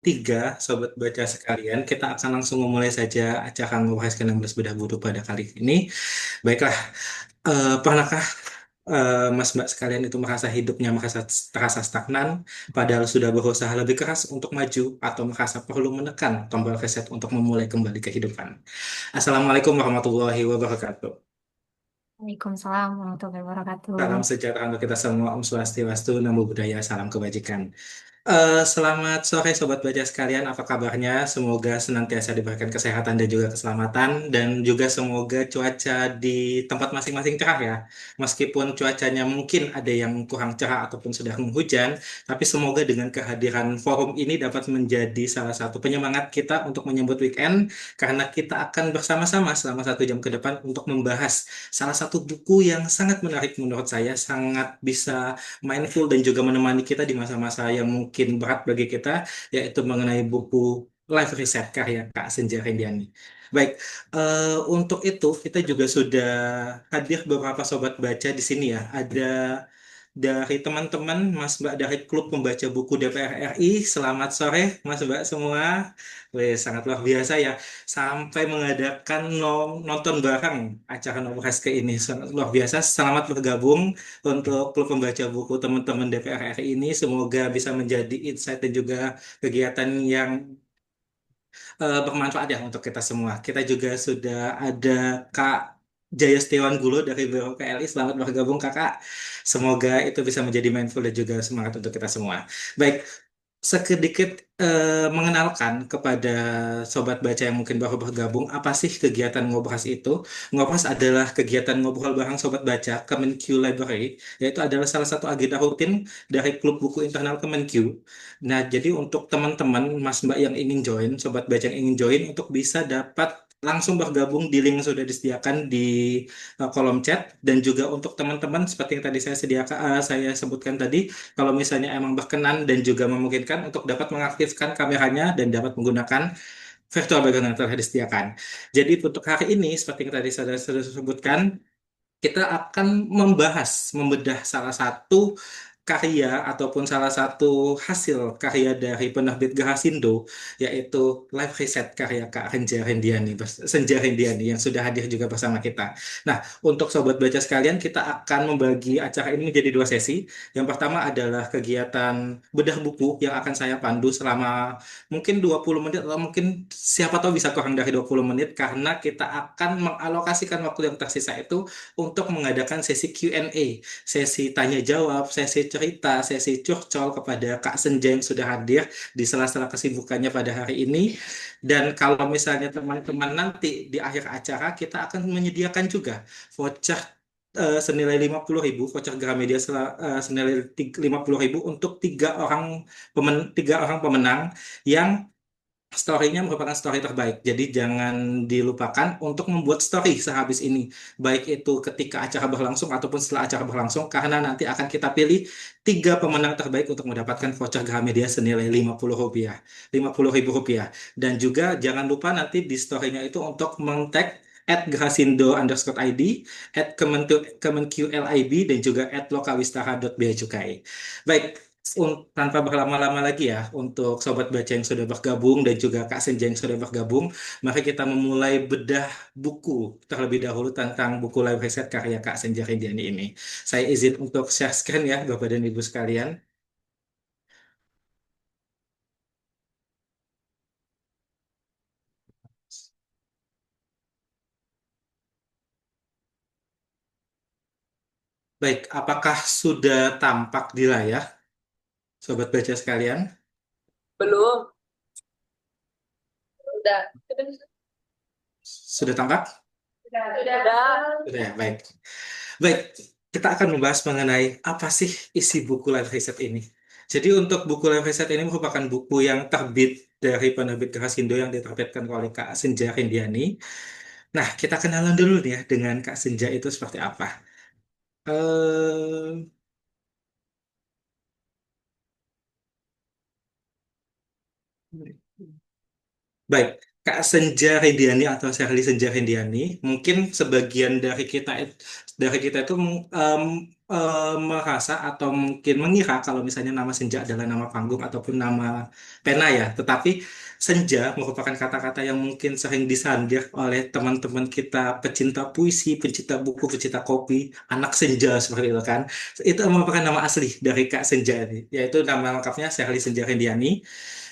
Tiga, sobat baca sekalian, kita akan langsung memulai saja acara Ngobrol 16 Bedah Budu pada kali ini. Baiklah, pernahkah Mas Mbak sekalian itu merasa hidupnya merasa terasa stagnan, padahal sudah berusaha lebih keras untuk maju atau merasa perlu menekan tombol reset untuk memulai kembali kehidupan? Assalamualaikum warahmatullahi wabarakatuh. Waalaikumsalam warahmatullahi wabarakatuh. Salam sejahtera untuk kita semua, Om Swastiastu, Namo Buddhaya, salam kebajikan. Selamat sore Sobat Baca sekalian, apa kabarnya? Semoga senantiasa diberikan kesehatan dan juga keselamatan, dan juga semoga cuaca di tempat masing-masing cerah ya. Meskipun cuacanya mungkin ada yang kurang cerah ataupun sudah hujan, tapi semoga dengan kehadiran forum ini dapat menjadi salah satu penyemangat kita untuk menyambut weekend, karena kita akan bersama-sama selama 1 jam ke depan untuk membahas salah satu buku yang sangat menarik menurut saya, sangat bisa mindful dan juga menemani kita di masa-masa yang mungkin berat bagi kita, yaitu mengenai buku Life Reset karya Kak Senja Rendiani. Baik, untuk itu kita juga sudah hadir beberapa sobat baca di sini ya. Ada dari teman-teman Mas Mbak dari Klub Pembaca Buku DPR RI. Selamat sore Mas Mbak semua. Wih, sangat luar biasa ya. Sampai mengadakan nonton bareng acara Nobras ke ini. Sangat luar biasa. Selamat bergabung untuk klub pembaca buku teman-teman DPR RI ini. Semoga bisa menjadi insight dan juga kegiatan yang bermanfaat ya untuk kita semua. Kita juga sudah ada Kak Jaya Setiawan Gulo dari Biro PLI. Selamat bergabung Kakak. Semoga itu bisa menjadi mindful dan juga semangat untuk kita semua. Baik, sedikit mengenalkan kepada sobat baca yang mungkin baru bergabung, apa sih kegiatan Ngobras itu? Ngobras adalah kegiatan ngobrol bareng sobat baca Kemenq Library, yaitu adalah salah satu agenda rutin dari klub buku internal Kemenq. Nah, jadi untuk teman-teman, Mas Mbak yang ingin join, sobat baca yang ingin join, untuk bisa dapat langsung bergabung di link yang sudah disediakan di kolom chat, dan juga untuk teman-teman seperti yang tadi saya sebutkan tadi, kalau misalnya emang berkenan dan juga memungkinkan untuk dapat mengaktifkan kameranya dan dapat menggunakan virtual background yang telah disediakan. Jadi untuk hari ini, seperti yang tadi saya sudah sebutkan, kita akan membedah salah satu karya ataupun salah satu hasil karya dari penerbit Gerasindo, yaitu Live Reset karya Kak Senja Rendiani yang sudah hadir juga bersama kita. Nah, untuk sobat baca sekalian, kita akan membagi acara ini menjadi 2 sesi. Yang pertama adalah kegiatan bedah buku yang akan saya pandu selama mungkin 20 menit, atau mungkin siapa tahu bisa kurang dari 20 menit, karena kita akan mengalokasikan waktu yang tersisa itu untuk mengadakan sesi Q&A, sesi tanya jawab, sesi cerita, sesi curcol kepada Kak Senja yang sudah hadir di sela-sela kesibukannya pada hari ini. Dan kalau misalnya teman-teman nanti di akhir acara, kita akan menyediakan juga voucher senilai 50.000, voucher Gramedia senilai 50.000 untuk tiga orang pemenang yang story-nya merupakan story terbaik. Jadi jangan dilupakan untuk membuat story sehabis ini. Baik itu ketika acara berlangsung ataupun setelah acara berlangsung. Karena nanti akan kita pilih 3 pemenang terbaik untuk mendapatkan voucher Gramedia senilai Rp50. Rp50.000. Dan juga jangan lupa nanti di story-nya itu untuk meng-tag @grasindo_id, @kemenqlib, dan juga @lokawistara.beacukai. Baik, tanpa berlama-lama lagi ya, untuk sobat baca yang sudah bergabung dan juga Kak Senja yang sudah bergabung, mari kita memulai bedah buku terlebih dahulu tentang buku Live Reset karya Kak Senja Rendiani ini. Saya izin untuk share screen ya, Bapak dan Ibu sekalian. Baik, apakah sudah tampak di layar, sobat baca sekalian? Belum. Udah. Sudah tampak? Sudah. Sudah ya, baik. Baik, kita akan membahas mengenai apa sih isi buku Life Reset ini. Jadi untuk buku Life Reset ini merupakan buku yang terbit dari penerbit Gerasindo yang diterbitkan oleh Kak Senja Rendiani. Nah, kita kenalan dulu nih ya dengan Kak Senja itu seperti apa. Eh, Baik, Kak Senja Rendiani atau Sherly Senja Rendiani, mungkin sebagian dari kita itu merasa atau mungkin mengira kalau misalnya nama Senja adalah nama panggung ataupun nama pena ya. Tetapi Senja merupakan kata-kata yang mungkin sering disandir oleh teman-teman kita pecinta puisi, pecinta buku, pecinta kopi, anak senja seperti itu kan. Itu merupakan nama asli dari Kak Senja ini, yaitu nama lengkapnya Sherly Senja Rendiani.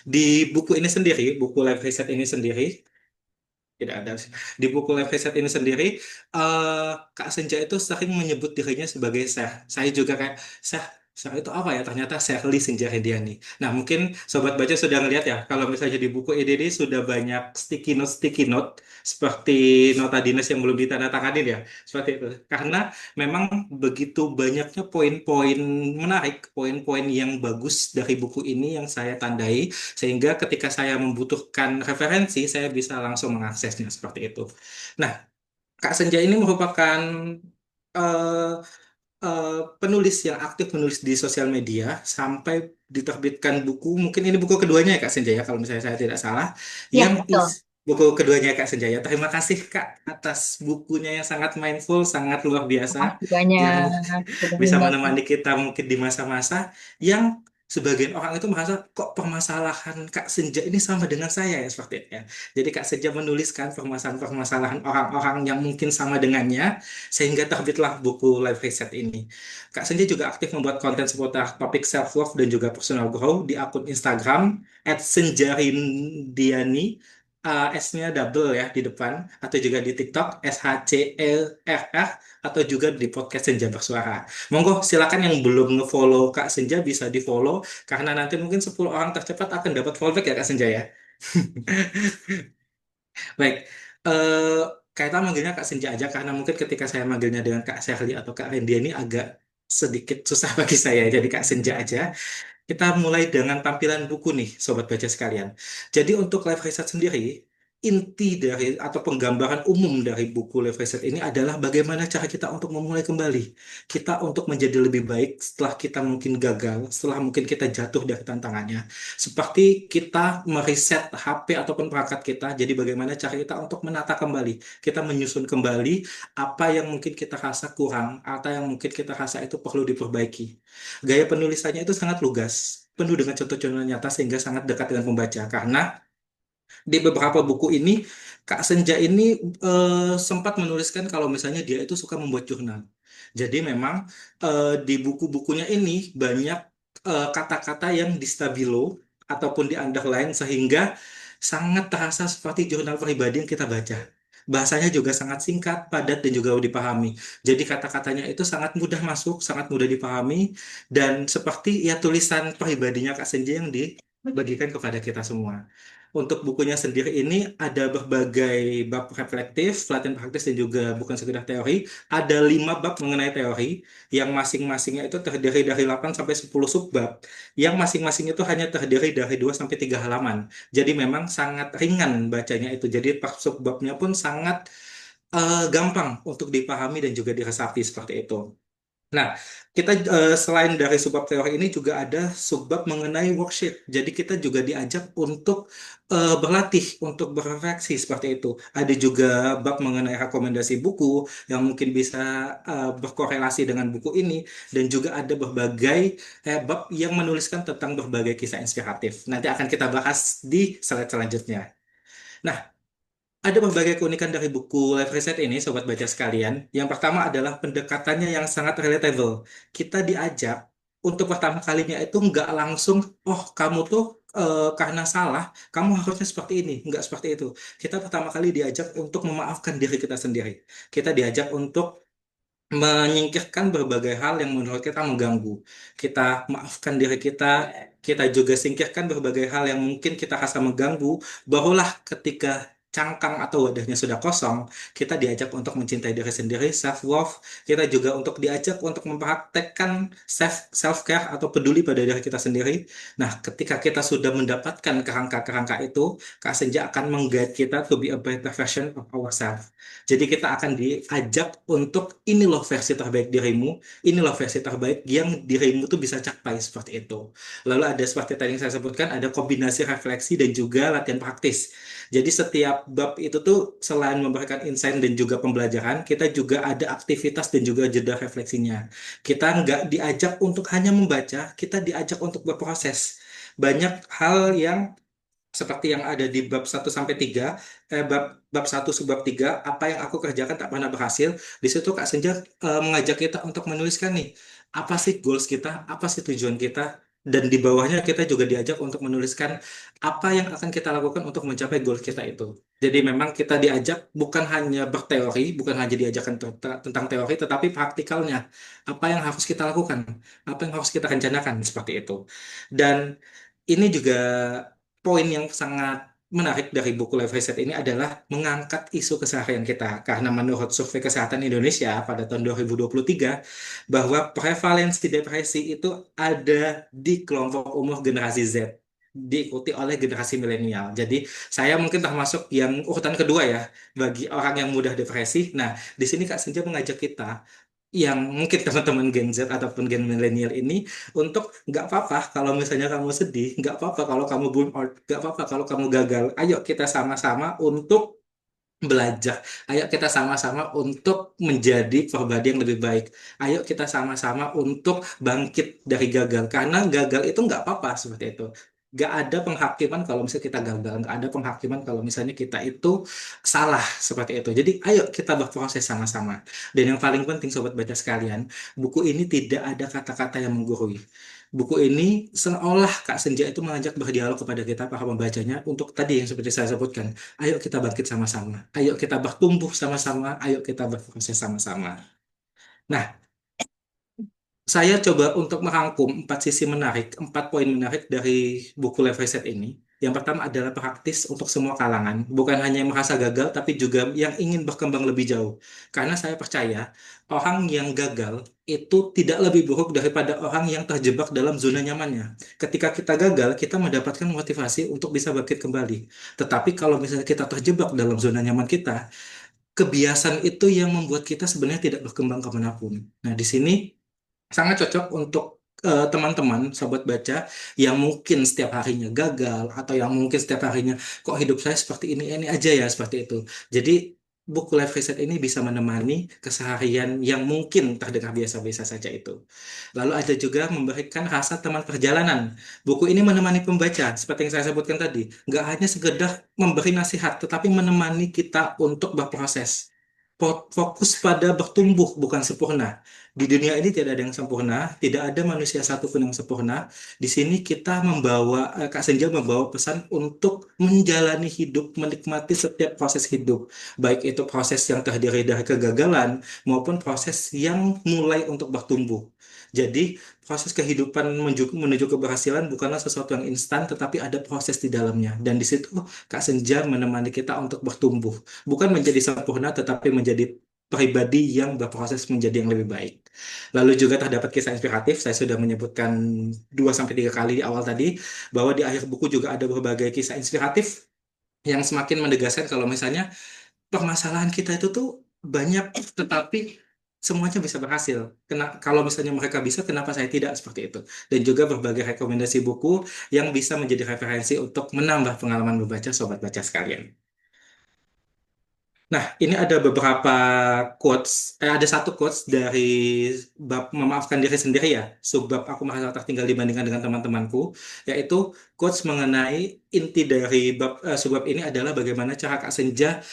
Di buku ini sendiri, buku live riset ini sendiri, tidak ada sih. Di buku live riset ini sendiri, Kak Senja itu sering menyebut dirinya sebagai Syekh. Saya juga kayak, Syekh, Syekh itu apa ya? Ternyata Sherly Senja Rendiani. Nah, mungkin Sobat Baca sudah ngeliat ya, kalau misalnya di buku ini sudah banyak sticky note, seperti nota dinas yang belum ditandatanganin ya, seperti itu. Karena memang begitu banyaknya poin-poin menarik, poin-poin yang bagus dari buku ini yang saya tandai, sehingga ketika saya membutuhkan referensi, saya bisa langsung mengaksesnya seperti itu. Nah, Kak Senja ini merupakan eh, eh, penulis yang aktif menulis di sosial media sampai diterbitkan buku, mungkin ini buku keduanya ya Kak Senja ya, kalau misalnya saya tidak salah, Ya, yang betul. buku keduanya Kak Senja ya. Terima kasih Kak atas bukunya yang sangat mindful, sangat luar biasa, Makasih yang banyak. Sudah bisa membantu. menemani kita mungkin di masa-masa yang sebagian orang itu merasa kok permasalahan Kak Senja ini sama dengan saya ya seperti itu ya. Jadi Kak Senja menuliskan permasalahan-permasalahan orang-orang yang mungkin sama dengannya sehingga terbitlah buku Life Reset ini. Kak Senja juga aktif membuat konten seputar topik self love dan juga personal growth di akun Instagram @senjarindiani. S-nya double ya di depan, atau juga di TikTok SHCLRR, atau juga di podcast Senja Bersuara. Monggo silakan yang belum nge-follow Kak Senja bisa di-follow karena nanti mungkin 10 orang tercepat akan dapat fallback ya Kak Senja ya. Baik, eh kita manggilnya Kak Senja aja karena mungkin ketika saya manggilnya dengan Kak Sherly atau Kak Rendia ini agak sedikit susah bagi saya. Jadi Kak Senja aja. Kita mulai dengan tampilan buku nih, Sobat Baca sekalian. Jadi untuk Live Reset sendiri, inti dari atau penggambaran umum dari buku Live Reset ini adalah bagaimana cara kita untuk memulai kembali. Kita untuk menjadi lebih baik setelah kita mungkin gagal, setelah mungkin kita jatuh dari tantangannya. Seperti kita mereset HP ataupun perangkat kita, jadi bagaimana cara kita untuk menata kembali. Kita menyusun kembali apa yang mungkin kita rasa kurang, atau yang mungkin kita rasa itu perlu diperbaiki. Gaya penulisannya itu sangat lugas, penuh dengan contoh-contoh nyata sehingga sangat dekat dengan pembaca. Karena di beberapa buku ini, Kak Senja ini sempat menuliskan kalau misalnya dia itu suka membuat jurnal. Jadi memang di buku-bukunya ini banyak kata-kata yang di stabilo ataupun di underline sehingga sangat terasa seperti jurnal pribadi yang kita baca. Bahasanya juga sangat singkat, padat, dan juga dipahami. Jadi kata-katanya itu sangat mudah masuk, sangat mudah dipahami, dan seperti ya tulisan pribadinya Kak Senja yang dibagikan kepada kita semua. Untuk bukunya sendiri ini ada berbagai bab reflektif, latihan praktis, dan juga bukan sekedar teori. Ada 5 bab mengenai teori, yang masing-masingnya itu terdiri dari 8 sampai 10 subbab, yang masing-masing itu hanya terdiri dari 2 sampai 3 halaman. Jadi memang sangat ringan bacanya itu. Jadi per subbabnya pun sangat gampang untuk dipahami dan juga diresapi seperti itu. Nah, kita selain dari subbab teori ini juga ada subbab mengenai worksheet. Jadi kita juga diajak untuk berlatih, untuk berefleksi seperti itu. Ada juga bab mengenai rekomendasi buku yang mungkin bisa berkorelasi dengan buku ini, dan juga ada berbagai bab yang menuliskan tentang berbagai kisah inspiratif. Nanti akan kita bahas di slide selanjutnya. Nah, ada berbagai keunikan dari buku Life Reset ini, sobat baca sekalian. Yang pertama adalah pendekatannya yang sangat relatable. Kita diajak untuk pertama kalinya itu nggak langsung, oh kamu tuh karena salah, kamu harusnya seperti ini, nggak seperti itu. Kita pertama kali diajak untuk memaafkan diri kita sendiri. Kita diajak untuk menyingkirkan berbagai hal yang menurut kita mengganggu. Kita maafkan diri kita, kita juga singkirkan berbagai hal yang mungkin kita rasa mengganggu, barulah ketika cangkang atau wadahnya sudah kosong, kita diajak untuk mencintai diri sendiri, self love, kita juga untuk diajak untuk mempraktekkan self care atau peduli pada diri kita sendiri. Nah, ketika kita sudah mendapatkan kerangka-kerangka itu, Kak Senja akan meng-guide kita to be a better version of ourselves. Jadi kita akan diajak untuk ini loh versi terbaik dirimu, ini loh versi terbaik yang dirimu tuh bisa capai seperti itu. Lalu ada seperti tadi yang saya sebutkan, ada kombinasi refleksi dan juga latihan praktis. Jadi setiap bab itu tuh selain memberikan insight dan juga pembelajaran, kita juga ada aktivitas dan juga jeda refleksinya. Kita nggak diajak untuk hanya membaca, kita diajak untuk berproses. Banyak hal yang seperti yang ada di bab 1 sampai 3, bab 1 subbab 3, apa yang aku kerjakan tak pernah berhasil. Di situ Kak Senja mengajak kita untuk menuliskan nih, apa sih goals kita, apa sih tujuan kita, dan di bawahnya kita juga diajak untuk menuliskan apa yang akan kita lakukan untuk mencapai goals kita itu. Jadi memang kita diajak bukan hanya berteori, bukan hanya diajarkan tentang teori, tetapi praktikalnya, apa yang harus kita lakukan, apa yang harus kita rencanakan, seperti itu. Dan ini juga poin yang sangat menarik dari buku Life Reset ini adalah mengangkat isu keseharian kita. Karena menurut Survei Kesehatan Indonesia pada tahun 2023, bahwa prevalensi depresi itu ada di kelompok umur generasi Z, diikuti oleh generasi milenial. Jadi saya mungkin termasuk yang urutan kedua ya bagi orang yang mudah depresi. Nah, di sini Kak Senja mengajak kita yang mungkin teman-teman Gen Z ataupun Gen milenial ini untuk nggak apa-apa kalau misalnya kamu sedih, nggak apa-apa kalau kamu burn out, nggak apa-apa kalau kamu gagal. Ayo kita sama-sama untuk belajar. Ayo kita sama-sama untuk menjadi pribadi yang lebih baik. Ayo kita sama-sama untuk bangkit dari gagal. Karena gagal itu nggak apa-apa seperti itu. Nggak ada penghakiman kalau misalnya kita gagal. Nggak ada penghakiman kalau misalnya kita itu salah seperti itu. Jadi ayo kita berproses sama-sama. Dan yang paling penting Sobat Baca sekalian, buku ini tidak ada kata-kata yang menggurui. Buku ini seolah Kak Senja itu mengajak berdialog kepada kita para pembacanya untuk tadi yang seperti saya sebutkan. Ayo kita bangkit sama-sama. Ayo kita bertumbuh sama-sama. Ayo kita berproses sama-sama. Nah, saya coba untuk merangkum 4 sisi menarik, 4 poin menarik dari buku Life Reset ini. Yang pertama adalah praktis untuk semua kalangan, bukan hanya yang merasa gagal, tapi juga yang ingin berkembang lebih jauh. Karena saya percaya orang yang gagal itu tidak lebih buruk daripada orang yang terjebak dalam zona nyamannya. Ketika kita gagal, kita mendapatkan motivasi untuk bisa bangkit kembali. Tetapi kalau misalnya kita terjebak dalam zona nyaman kita, kebiasaan itu yang membuat kita sebenarnya tidak berkembang kemanapun. Nah, di sini sangat cocok untuk teman-teman, sobat baca yang mungkin setiap harinya gagal atau yang mungkin setiap harinya kok hidup saya seperti ini aja ya seperti itu. Jadi buku Life Reset ini bisa menemani keseharian yang mungkin terdengar biasa-biasa saja itu. Lalu ada juga memberikan rasa teman perjalanan. Buku ini menemani pembaca, seperti yang saya sebutkan tadi. Nggak hanya sekedar memberi nasihat, tetapi menemani kita untuk berproses. Fokus pada bertumbuh, bukan sempurna. Di dunia ini tidak ada yang sempurna, tidak ada manusia satupun yang sempurna. Di sini kita membawa, Kak Senja membawa pesan untuk menjalani hidup, menikmati setiap proses hidup. Baik itu proses yang terdiri dari kegagalan, maupun proses yang mulai untuk bertumbuh. Jadi, proses kehidupan menuju keberhasilan bukanlah sesuatu yang instan, tetapi ada proses di dalamnya. Dan di situ Kak Senja menemani kita untuk bertumbuh. Bukan menjadi sempurna, tetapi menjadi pribadi yang berproses menjadi yang lebih baik. Lalu juga terdapat kisah inspiratif, saya sudah menyebutkan 2 sampai 3 kali di awal tadi, bahwa di akhir buku juga ada berbagai kisah inspiratif yang semakin menegaskan kalau misalnya permasalahan kita itu tuh banyak, tetapi semuanya bisa berhasil. Kalau misalnya mereka bisa, kenapa saya tidak seperti itu? Dan juga berbagai rekomendasi buku yang bisa menjadi referensi untuk menambah pengalaman membaca sobat baca sekalian. Nah, ini ada beberapa quotes, ada satu quotes dari bab memaafkan diri sendiri ya, subbab aku merasa tertinggal dibandingkan dengan teman-temanku, yaitu quotes mengenai inti dari subbab ini adalah bagaimana cara Kak Senja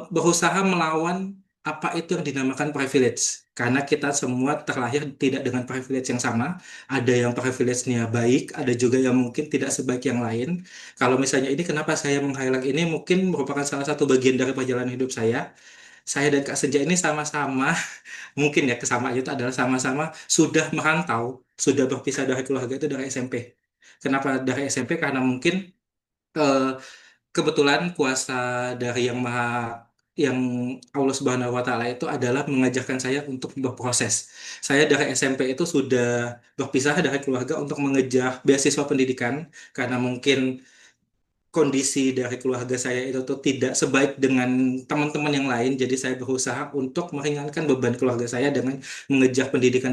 berusaha melawan apa itu yang dinamakan privilege. Karena kita semua terlahir tidak dengan privilege yang sama, ada yang privilege-nya baik, ada juga yang mungkin tidak sebaik yang lain. Kalau misalnya ini kenapa saya meng-highlight ini mungkin merupakan salah satu bagian dari perjalanan hidup saya. Saya dan Kak Senja ini sama-sama, mungkin ya kesamaan itu adalah sama-sama sudah merantau, sudah berpisah dari keluarga itu dari SMP. Kenapa dari SMP? Karena mungkin eh, kebetulan kuasa dari yang Allah Subhanahu wa taala itu adalah mengajarkan saya untuk berproses. Saya dari SMP itu sudah berpisah dari keluarga untuk mengejar beasiswa pendidikan karena mungkin kondisi dari keluarga saya itu tuh tidak sebaik dengan teman-teman yang lain. Jadi saya berusaha untuk meringankan beban keluarga saya dengan mengejar pendidikan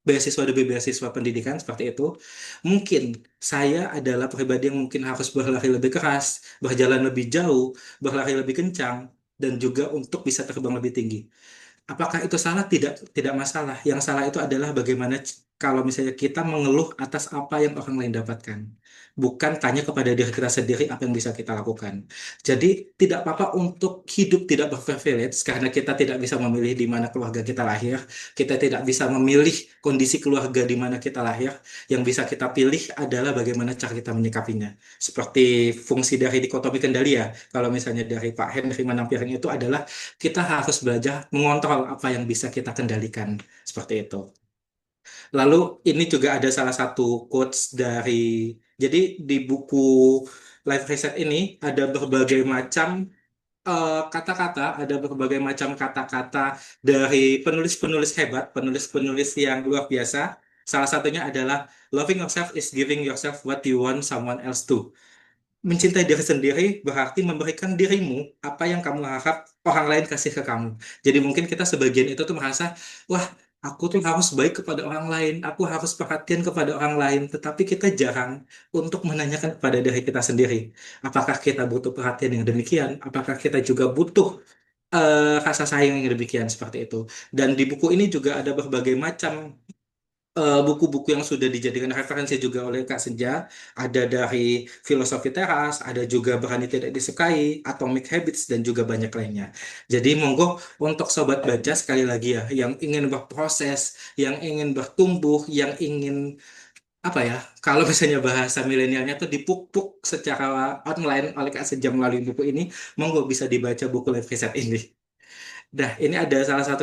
beasiswa demi beasiswa pendidikan seperti itu, mungkin saya adalah pribadi yang mungkin harus berlari lebih keras, berjalan lebih jauh, berlari lebih kencang, dan juga untuk bisa terbang lebih tinggi. Apakah itu salah? Tidak masalah. Yang salah itu adalah bagaimana kalau misalnya kita mengeluh atas apa yang orang lain dapatkan. Bukan tanya kepada diri kita sendiri apa yang bisa kita lakukan. Jadi tidak apa-apa untuk hidup tidak berprivilege karena kita tidak bisa memilih di mana keluarga kita lahir. Kita tidak bisa memilih kondisi keluarga di mana kita lahir. Yang bisa kita pilih adalah bagaimana cara kita menyikapinya. Seperti fungsi dari dikotomi kendali ya. Kalau misalnya dari Pak Henry Manampiring itu adalah kita harus belajar mengontrol apa yang bisa kita kendalikan seperti itu. Lalu ini juga ada salah satu quotes dari jadi di buku Life Reset ini ada berbagai macam kata-kata, ada berbagai macam kata-kata dari penulis-penulis hebat, penulis-penulis yang luar biasa. Salah satunya adalah loving yourself is giving yourself what you want someone else to. Mencintai diri sendiri berarti memberikan dirimu apa yang kamu harap orang lain kasih ke kamu. Jadi mungkin kita sebagian itu tuh merasa, wah, aku tuh harus baik kepada orang lain, aku harus perhatian kepada orang lain, tetapi kita jarang untuk menanyakan kepada diri kita sendiri. Apakah kita butuh perhatian yang demikian? Apakah kita juga butuh rasa sayang yang demikian seperti itu? Dan di buku ini juga ada berbagai macam buku-buku yang sudah dijadikan referensi juga oleh Kak Senja, ada dari Filosofi Teras, ada juga Berani Tidak Disukai, Atomic Habits, dan juga banyak lainnya. Jadi monggo untuk sobat baca sekali lagi ya, yang ingin berproses, yang ingin bertumbuh, yang ingin apa ya, kalau misalnya bahasa milenialnya tuh dipupuk secara online oleh Kak Senja melalui buku ini, monggo bisa dibaca buku Life Reset ini. Nah, ini ada salah satu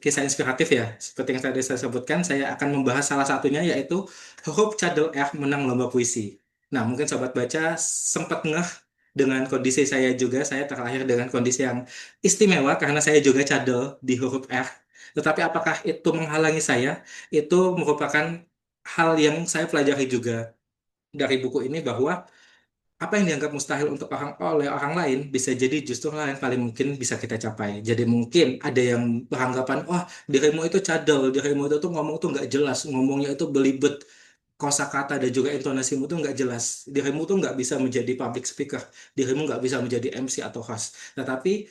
kisah inspiratif ya. Seperti yang tadi saya sebutkan, saya akan membahas salah satunya yaitu Huruf Cadel R menang lomba puisi. Nah, mungkin sobat baca sempat ngeh dengan kondisi saya juga. Saya terlahir dengan kondisi yang istimewa karena saya juga cadel di huruf R. Tetapi apakah itu menghalangi saya? Itu merupakan hal yang saya pelajari juga dari buku ini bahwa apa yang dianggap mustahil untuk oleh orang lain bisa jadi justru hal yang paling mungkin bisa kita capai. Jadi mungkin ada yang beranggapan, wah dirimu itu cadel, dirimu itu tuh ngomong tuh nggak jelas, ngomongnya itu belibet, kosakata dan juga intonasimu tuh nggak jelas, dirimu tuh nggak bisa menjadi public speaker, dirimu nggak bisa menjadi MC atau host. Tetapi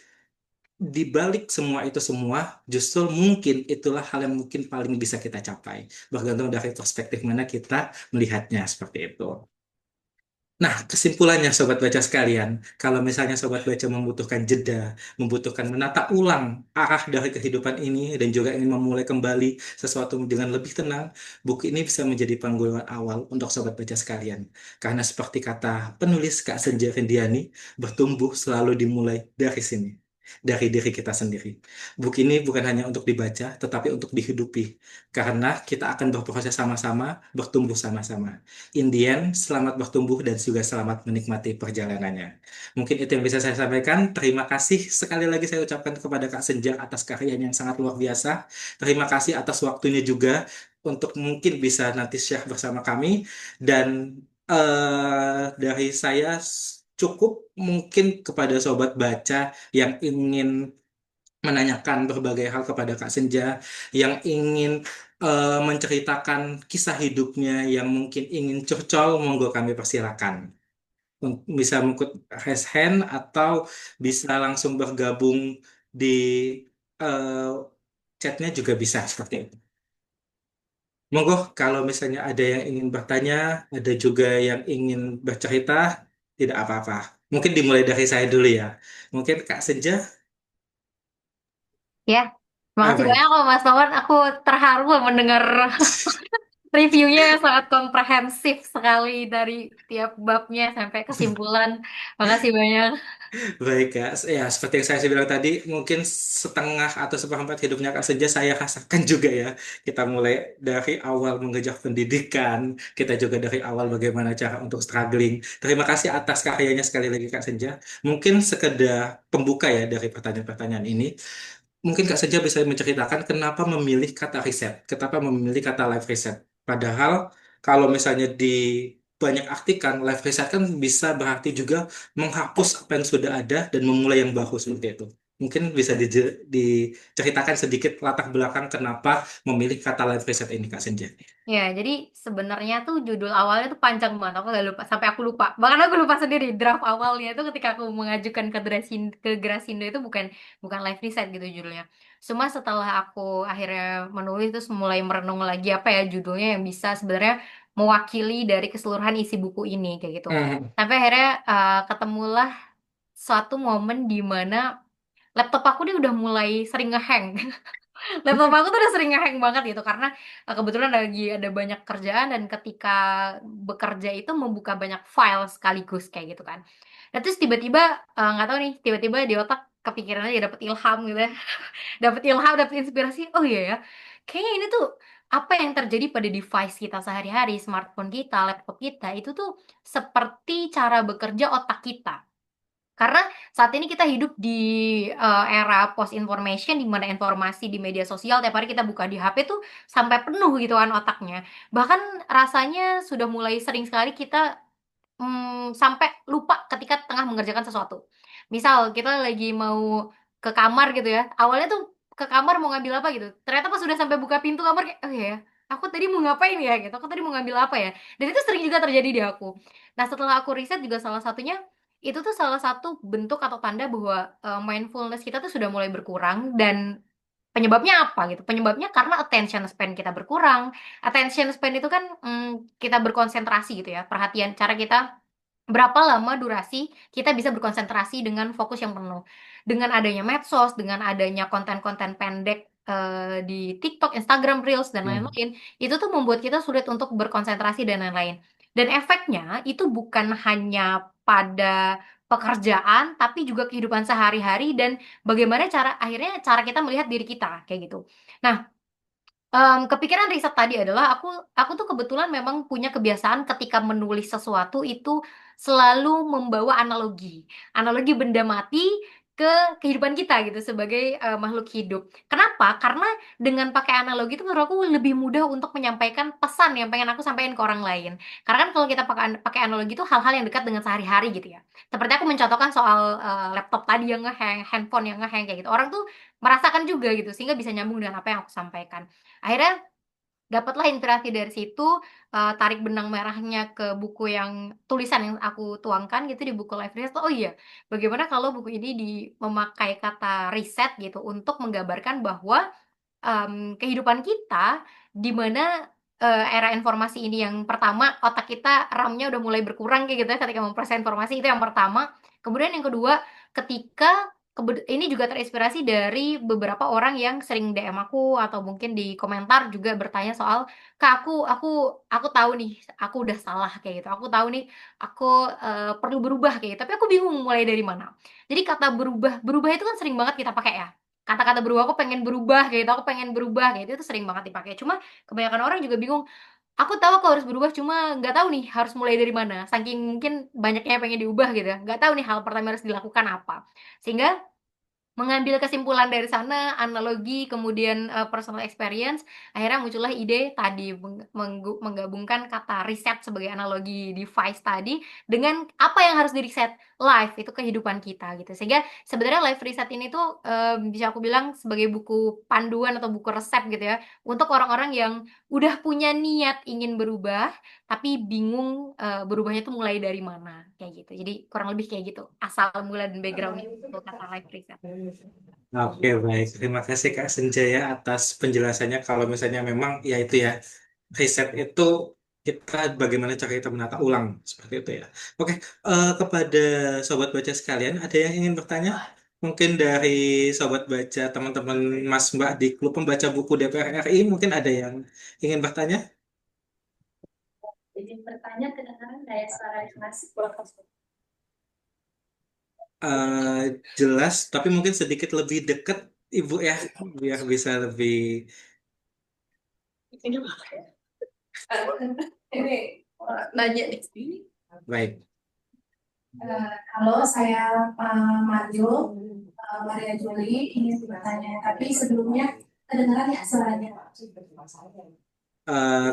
di balik semua itu semua, justru mungkin itulah hal yang mungkin paling bisa kita capai, bergantung dari perspektif mana kita melihatnya seperti itu. Nah, kesimpulannya Sobat Baca sekalian, kalau misalnya Sobat Baca membutuhkan jeda, membutuhkan menata ulang arah dari kehidupan ini, dan juga ingin memulai kembali sesuatu dengan lebih tenang, buku ini bisa menjadi panggilan awal untuk Sobat Baca sekalian. Karena seperti kata penulis Kak Senja Rendiani, bertumbuh selalu dimulai dari sini. Dari diri kita sendiri. Buku ini bukan hanya untuk dibaca, tetapi untuk dihidupi. Karena kita akan berproses sama-sama, bertumbuh sama-sama. In the end, selamat bertumbuh dan juga selamat menikmati perjalanannya. Mungkin itu yang bisa saya sampaikan. Terima kasih sekali lagi saya ucapkan kepada Kak Senja atas karyanya yang sangat luar biasa. Terima kasih atas waktunya juga untuk mungkin bisa nanti share bersama kami. Dan dari saya cukup mungkin kepada sobat baca yang ingin menanyakan berbagai hal kepada Kak Senja, yang ingin menceritakan kisah hidupnya, yang mungkin ingin curcol, monggo kami persilakan. Bisa mengikut raise hand atau bisa langsung bergabung di eh, chatnya juga bisa seperti itu. Monggo kalau misalnya ada yang ingin bertanya, ada juga yang ingin bercerita, tidak apa-apa. Mungkin dimulai dari saya dulu ya. Mungkin Kak Senja, Ya, makasih baik. banyak loh Mas Wawan. Aku terharu loh mendengar reviewnya yang sangat komprehensif sekali dari tiap babnya sampai kesimpulan. Makasih banyak. Baik Kak, ya seperti yang saya bilang tadi, mungkin setengah atau seperempat hidupnya Kak Senja saya rasakan juga ya. Kita mulai dari awal mengejar pendidikan, kita juga dari awal bagaimana cara untuk struggling. Terima kasih atas karyanya sekali lagi Kak Senja. Mungkin sekedar pembuka ya dari pertanyaan-pertanyaan ini. Mungkin Kak Senja bisa menceritakan kenapa memilih kata riset, kenapa memilih kata live reset. Padahal kalau misalnya di banyak artikan, live reset kan bisa berarti juga menghapus apa yang sudah ada dan memulai yang baru seperti itu. Mungkin bisa diceritakan sedikit latar belakang kenapa memilih kata live reset ini, Kak Senja. Ya, jadi sebenarnya tuh judul awalnya tuh panjang banget. Aku gak lupa, sampai aku lupa. Bahkan aku lupa sendiri draft awalnya itu ketika aku mengajukan ke Grasindo itu bukan bukan live reset gitu judulnya. Cuma setelah aku akhirnya menulis terus mulai merenung lagi apa ya judulnya yang bisa sebenarnya mewakili dari keseluruhan isi buku ini kayak gitu. Hmm. Sampai akhirnya ketemulah suatu momen di mana laptop aku nih udah mulai sering ngehang. Laptop aku tuh udah sering ngehang banget gitu karena kebetulan lagi ada banyak kerjaan dan ketika bekerja itu membuka banyak file sekaligus kayak gitu kan. Dan terus tiba-tiba nggak tahu nih tiba-tiba di otak kepikiran aja dapet ilham gitu ya. Dapet ilham, dapet inspirasi. Oh iya ya. Kayaknya ini tuh apa yang terjadi pada device kita sehari-hari, smartphone kita, laptop kita itu tuh seperti cara bekerja otak kita. Karena saat ini kita hidup di era post information di mana informasi di media sosial tiap hari kita buka di HP tuh sampai penuh gitu kan otaknya. Bahkan rasanya sudah mulai sering sekali kita sampai lupa ketika tengah mengerjakan sesuatu. Misal kita lagi mau ke kamar gitu ya. Awalnya tuh ke kamar mau ngambil apa gitu. Ternyata pas sudah sampai buka pintu kamar kayak oh iya ya, aku tadi mau ngapain ya gitu. Aku tadi mau ngambil apa ya. Dan itu sering juga terjadi di aku. Nah, setelah aku riset juga salah satunya itu tuh salah satu bentuk atau tanda bahwa mindfulness kita tuh sudah mulai berkurang dan penyebabnya apa gitu? Penyebabnya karena attention span kita berkurang. Attention span itu kan kita berkonsentrasi gitu ya. Perhatian cara kita berapa lama durasi kita bisa berkonsentrasi dengan fokus yang penuh. Dengan adanya medsos, dengan adanya konten-konten pendek di TikTok, Instagram Reels dan Hmm. lain-lain, itu tuh membuat kita sulit untuk berkonsentrasi dan lain-lain. Dan efeknya itu bukan hanya pada pekerjaan, tapi juga kehidupan sehari-hari dan bagaimana cara kita melihat diri kita kayak gitu. Nah, kepikiran riset tadi adalah aku tuh kebetulan memang punya kebiasaan ketika menulis sesuatu itu selalu membawa analogi. Analogi benda mati ke kehidupan kita gitu sebagai makhluk hidup. Kenapa? Karena dengan pakai analogi itu menurut aku lebih mudah untuk menyampaikan pesan yang pengen aku sampaikan ke orang lain. Karena kan kalau kita pakai pakai analogi itu hal-hal yang dekat dengan sehari-hari gitu ya. Seperti aku mencontohkan soal laptop tadi yang ngehang, handphone yang ngehang kayak gitu. Orang tuh merasakan juga gitu sehingga bisa nyambung dengan apa yang aku sampaikan. Akhirnya dapatlah inspirasi dari situ, tarik benang merahnya ke buku yang tulisan yang aku tuangkan gitu di buku Life Reset, oh iya, bagaimana kalau buku ini memakai kata riset gitu untuk menggambarkan bahwa kehidupan kita di mana era informasi ini yang pertama otak kita RAM-nya udah mulai berkurang kayak gitu ya ketika memproses informasi itu yang pertama. Kemudian yang kedua, ketika ini juga terinspirasi dari beberapa orang yang sering DM aku atau mungkin di komentar juga bertanya soal, "Kak, aku tahu nih, aku udah salah kayak gitu. Aku tahu nih, aku perlu berubah kayak gitu, tapi aku bingung mulai dari mana." Jadi kata berubah, berubah itu kan sering banget kita pakai ya. Kata-kata berubah, "Aku pengen berubah," kayak gitu, "Aku pengen berubah," kayak gitu, itu sering banget dipakai. Cuma kebanyakan orang juga bingung, "Aku tahu aku harus berubah, cuma nggak tahu nih harus mulai dari mana." Saking mungkin banyaknya yang pengen diubah gitu ya, nggak tahu nih hal pertama yang harus dilakukan apa. Sehingga mengambil kesimpulan dari sana, analogi, kemudian, personal experience, akhirnya muncullah ide tadi menggabungkan kata riset sebagai analogi device tadi, dengan apa yang harus di-riset, life, itu kehidupan kita gitu. Sehingga sebenarnya life reset ini tuh, bisa aku bilang sebagai buku panduan atau buku resep gitu ya, untuk orang-orang yang udah punya niat ingin berubah, tapi bingung, berubahnya tuh mulai dari mana, kayak gitu. Jadi kurang lebih kayak gitu, asal mula dan background-nya untuk kata life reset. Oke, baik. Terima kasih Kak Senjaya atas penjelasannya. Kalau misalnya memang ya itu ya, riset itu kita bagaimana cara kita menata ulang seperti itu ya. Oke, kepada sobat baca sekalian, ada yang ingin bertanya? Mungkin dari sobat baca teman-teman Mas Mbak di klub pembaca buku DPR RI mungkin ada yang ingin bertanya? Izin bertanya, kedengaran saya suara kelas? Eh, Jelas, tapi mungkin sedikit lebih dekat Ibu ya, biar bisa lebih Ini ini nanya nih. baik. Halo, saya Mario, Maria Juli, ingin bertanya, tapi sebelumnya kedengaran ya suaranya?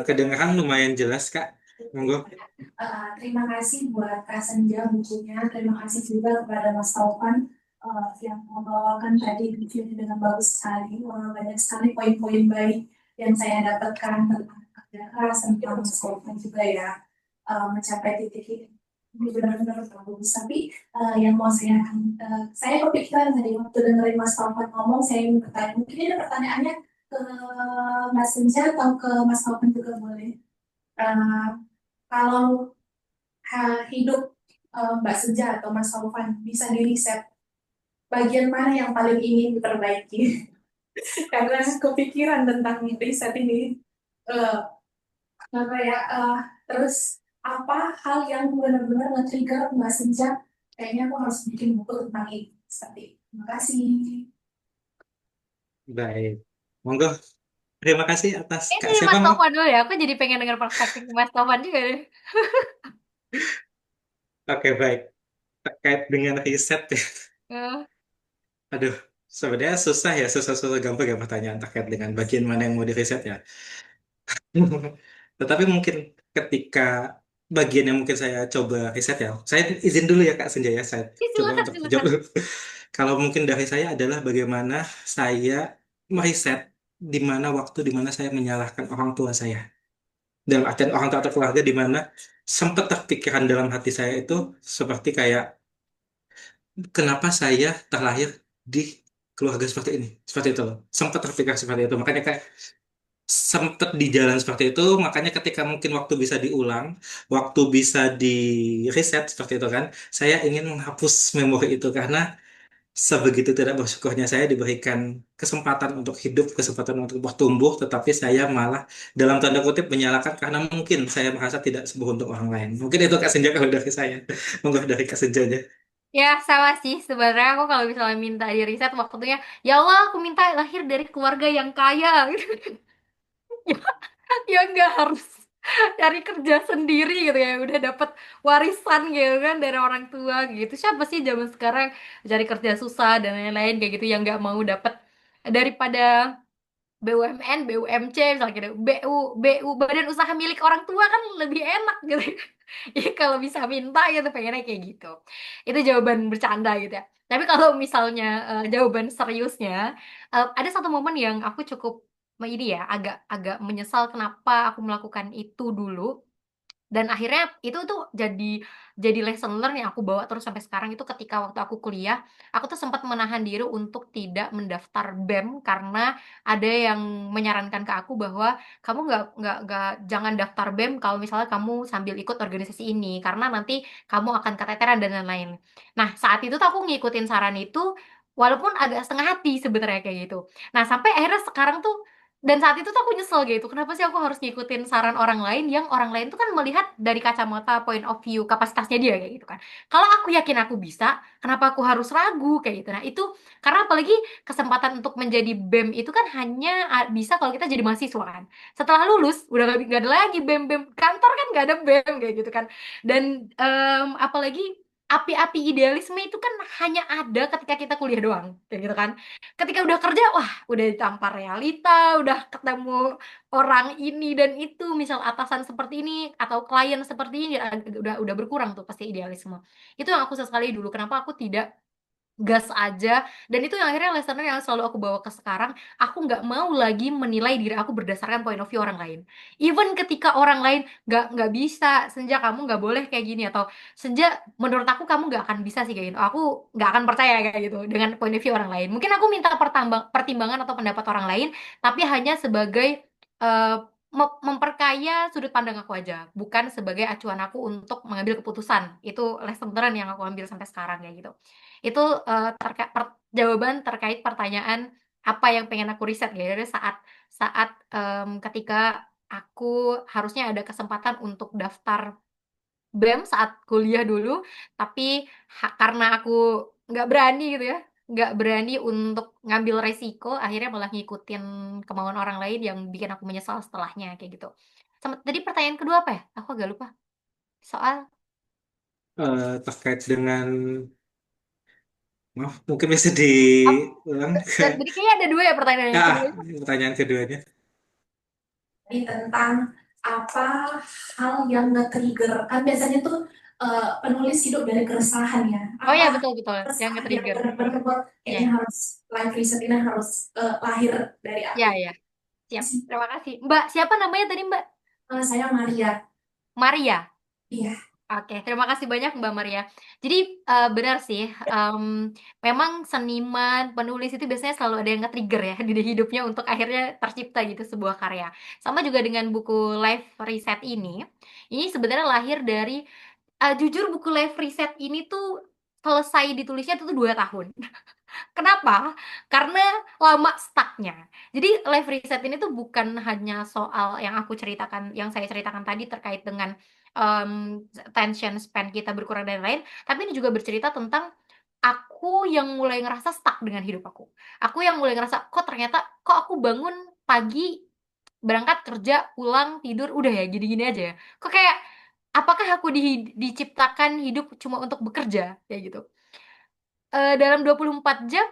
Kedengaran lumayan jelas Kak. Monggo. Terima kasih buat Kak Senja bukunya, terima kasih juga kepada Mas Taufan yang membawakan tadi reviewnya dengan bagus sekali. Banyak sekali poin-poin baik yang saya dapatkan tentang kerja keras, tentang komitmen juga ya, mencapai titik ini benar-benar bagus. Tapi yang mau saya kepikiran tadi waktu dengerin Mas Taufan ngomong, saya ingin bertanya. Mungkin ini pertanyaannya ke Mas Senja atau ke Mas Taufan juga boleh. Eh, Kalau hidup Mbak Senja atau Mas Taufan bisa di reset, bagian mana yang paling ingin diperbaiki? Karena kepikiran tentang riset ini. Eh, apa ya? Terus apa hal yang benar-benar nge-trigger Mbak Senja? Kayaknya aku harus bikin buku tentang ini. Seperti itu. Terima kasih. Baik. Monggo. Terima kasih atas Ini Kak. Siapa Mas mau? Taufan dulu ya, aku jadi pengen dengar perspektif Mas Taufan juga deh. Oke, baik. Terkait dengan riset ya. Eh, Aduh, sebenarnya susah ya, susah-susah gampang ya pertanyaan terkait dengan bagian mana yang mau diriset ya. Tetapi mungkin ketika bagian yang mungkin saya coba riset ya, saya izin dulu ya Kak Senjaya, saya coba silakan, untuk jawab silakan. dulu. Kalau mungkin dari saya adalah bagaimana saya meriset di mana waktu di mana saya menyalahkan orang tua saya. Dalam artian orang tua atau keluarga di mana sempat terpikirkan dalam hati saya itu seperti kayak kenapa saya terlahir di keluarga seperti ini, seperti itu loh. Sempat terpikir seperti itu, makanya kayak sempet di jalan seperti itu, makanya ketika mungkin waktu bisa diulang, waktu bisa di reset seperti itu kan, saya ingin menghapus memori itu karena sebegitu tidak bersyukurnya saya diberikan kesempatan untuk hidup, kesempatan untuk bertumbuh, tetapi saya malah dalam tanda kutip menyalahkan karena mungkin saya merasa tidak seberuntung orang lain. Mungkin itu Kak Senja kalau dari saya. Monggo dari Kak Senjanya. Ya, sama sih. Sebenarnya aku kalau misalnya minta di riset waktunya, ya Allah, aku minta lahir dari keluarga yang kaya. Ya nggak harus cari kerja sendiri gitu ya, udah dapat warisan gitu kan dari orang tua gitu. Siapa sih zaman sekarang cari kerja susah dan lain-lain kayak gitu yang nggak mau dapat daripada BUMN, BUMC misalnya gitu, BU badan usaha milik orang tua kan lebih enak gitu. Ya kalau bisa minta gitu pengennya kayak gitu. Itu jawaban bercanda gitu ya. Tapi kalau misalnya jawaban seriusnya, ada satu momen yang aku cukup ini ya agak agak menyesal kenapa aku melakukan itu dulu, dan akhirnya itu tuh jadi lesson learn yang aku bawa terus sampai sekarang. Itu ketika waktu aku kuliah, aku tuh sempat menahan diri untuk tidak mendaftar BEM karena ada yang menyarankan ke aku bahwa kamu nggak jangan daftar BEM kalau misalnya kamu sambil ikut organisasi ini karena nanti kamu akan keteteran dan lain-lain. Nah, saat itu tuh aku ngikutin saran itu walaupun agak setengah hati sebenarnya kayak gitu. Nah, sampai akhirnya sekarang tuh, dan saat itu tuh aku nyesel gitu, kenapa sih aku harus ngikutin saran orang lain yang orang lain tuh kan melihat dari kacamata point of view kapasitasnya dia kayak gitu kan. Kalau aku yakin aku bisa, kenapa aku harus ragu kayak gitu. Nah itu karena apalagi kesempatan untuk menjadi BEM itu kan hanya bisa kalau kita jadi mahasiswa kan. Setelah lulus udah nggak ada lagi BEM-BEM, kantor kan nggak ada BEM kayak gitu kan. Dan apalagi api-api idealisme itu kan hanya ada ketika kita kuliah doang kayak gitu kan. Ketika udah kerja, wah udah ditampar realita, udah ketemu orang ini dan itu, misal atasan seperti ini atau klien seperti ini, udah berkurang tuh pasti idealisme. Itu yang aku sesali dulu, kenapa aku tidak gas aja. Dan itu yang akhirnya lesson yang selalu aku bawa ke sekarang. Aku nggak mau lagi menilai diri aku berdasarkan point of view orang lain, even ketika orang lain nggak bisa, Senja kamu nggak boleh kayak gini, atau Senja menurut aku kamu nggak akan bisa sih kayak gitu, aku nggak akan percaya kayak gitu dengan point of view orang lain. Mungkin aku minta pertimbangan atau pendapat orang lain, tapi hanya sebagai eh, memperkaya sudut pandang aku aja, bukan sebagai acuan aku untuk mengambil keputusan. Itu lesson learn yang aku ambil sampai sekarang kayak gitu. Itu jawaban terkait pertanyaan apa yang pengen aku riset ya dari saat saat ketika aku harusnya ada kesempatan untuk daftar BEM saat kuliah dulu, tapi karena aku nggak berani gitu ya, nggak berani untuk ngambil resiko, akhirnya malah ngikutin kemauan orang lain yang bikin aku menyesal setelahnya kayak gitu. Sama tadi pertanyaan kedua apa ya? Aku agak lupa. Soal Terkait dengan, maaf, mungkin bisa apa? diulang ke Jadi kayaknya ada dua ya pertanyaan yang kedua. pertanyaan keduanya. Tentang apa hal yang nge-trigger, kan biasanya tuh penulis hidup dari keresahan ya. Oh ya, Apa betul-betul. Yang keresahan yang nge-trigger. benar-benar buat Ya, kayaknya harus live riset ini harus lahir dari ya, aku. ya. Siap. Terima kasih. Mbak, siapa namanya tadi Mbak? Saya Maria. Maria. Iya. Oke, terima kasih banyak Mbak Maria. Jadi benar sih, memang seniman, penulis itu biasanya selalu ada yang nge-trigger ya di hidupnya untuk akhirnya tercipta gitu sebuah karya. Sama juga dengan buku Life Reset ini sebenarnya lahir dari, jujur buku Life Reset ini tuh selesai ditulisnya itu tuh 2 tahun. Kenapa? Karena lama stucknya. Jadi life reset ini tuh bukan hanya soal yang aku ceritakan, yang saya ceritakan tadi terkait dengan attention span kita berkurang dan lain, tapi ini juga bercerita tentang aku yang mulai ngerasa stuck dengan hidup aku. Aku yang mulai ngerasa kok ternyata kok aku bangun pagi, berangkat kerja, pulang, tidur, udah ya gini-gini aja ya. Kok kayak apakah aku diciptakan hidup cuma untuk bekerja kayak gitu. Dalam 24 jam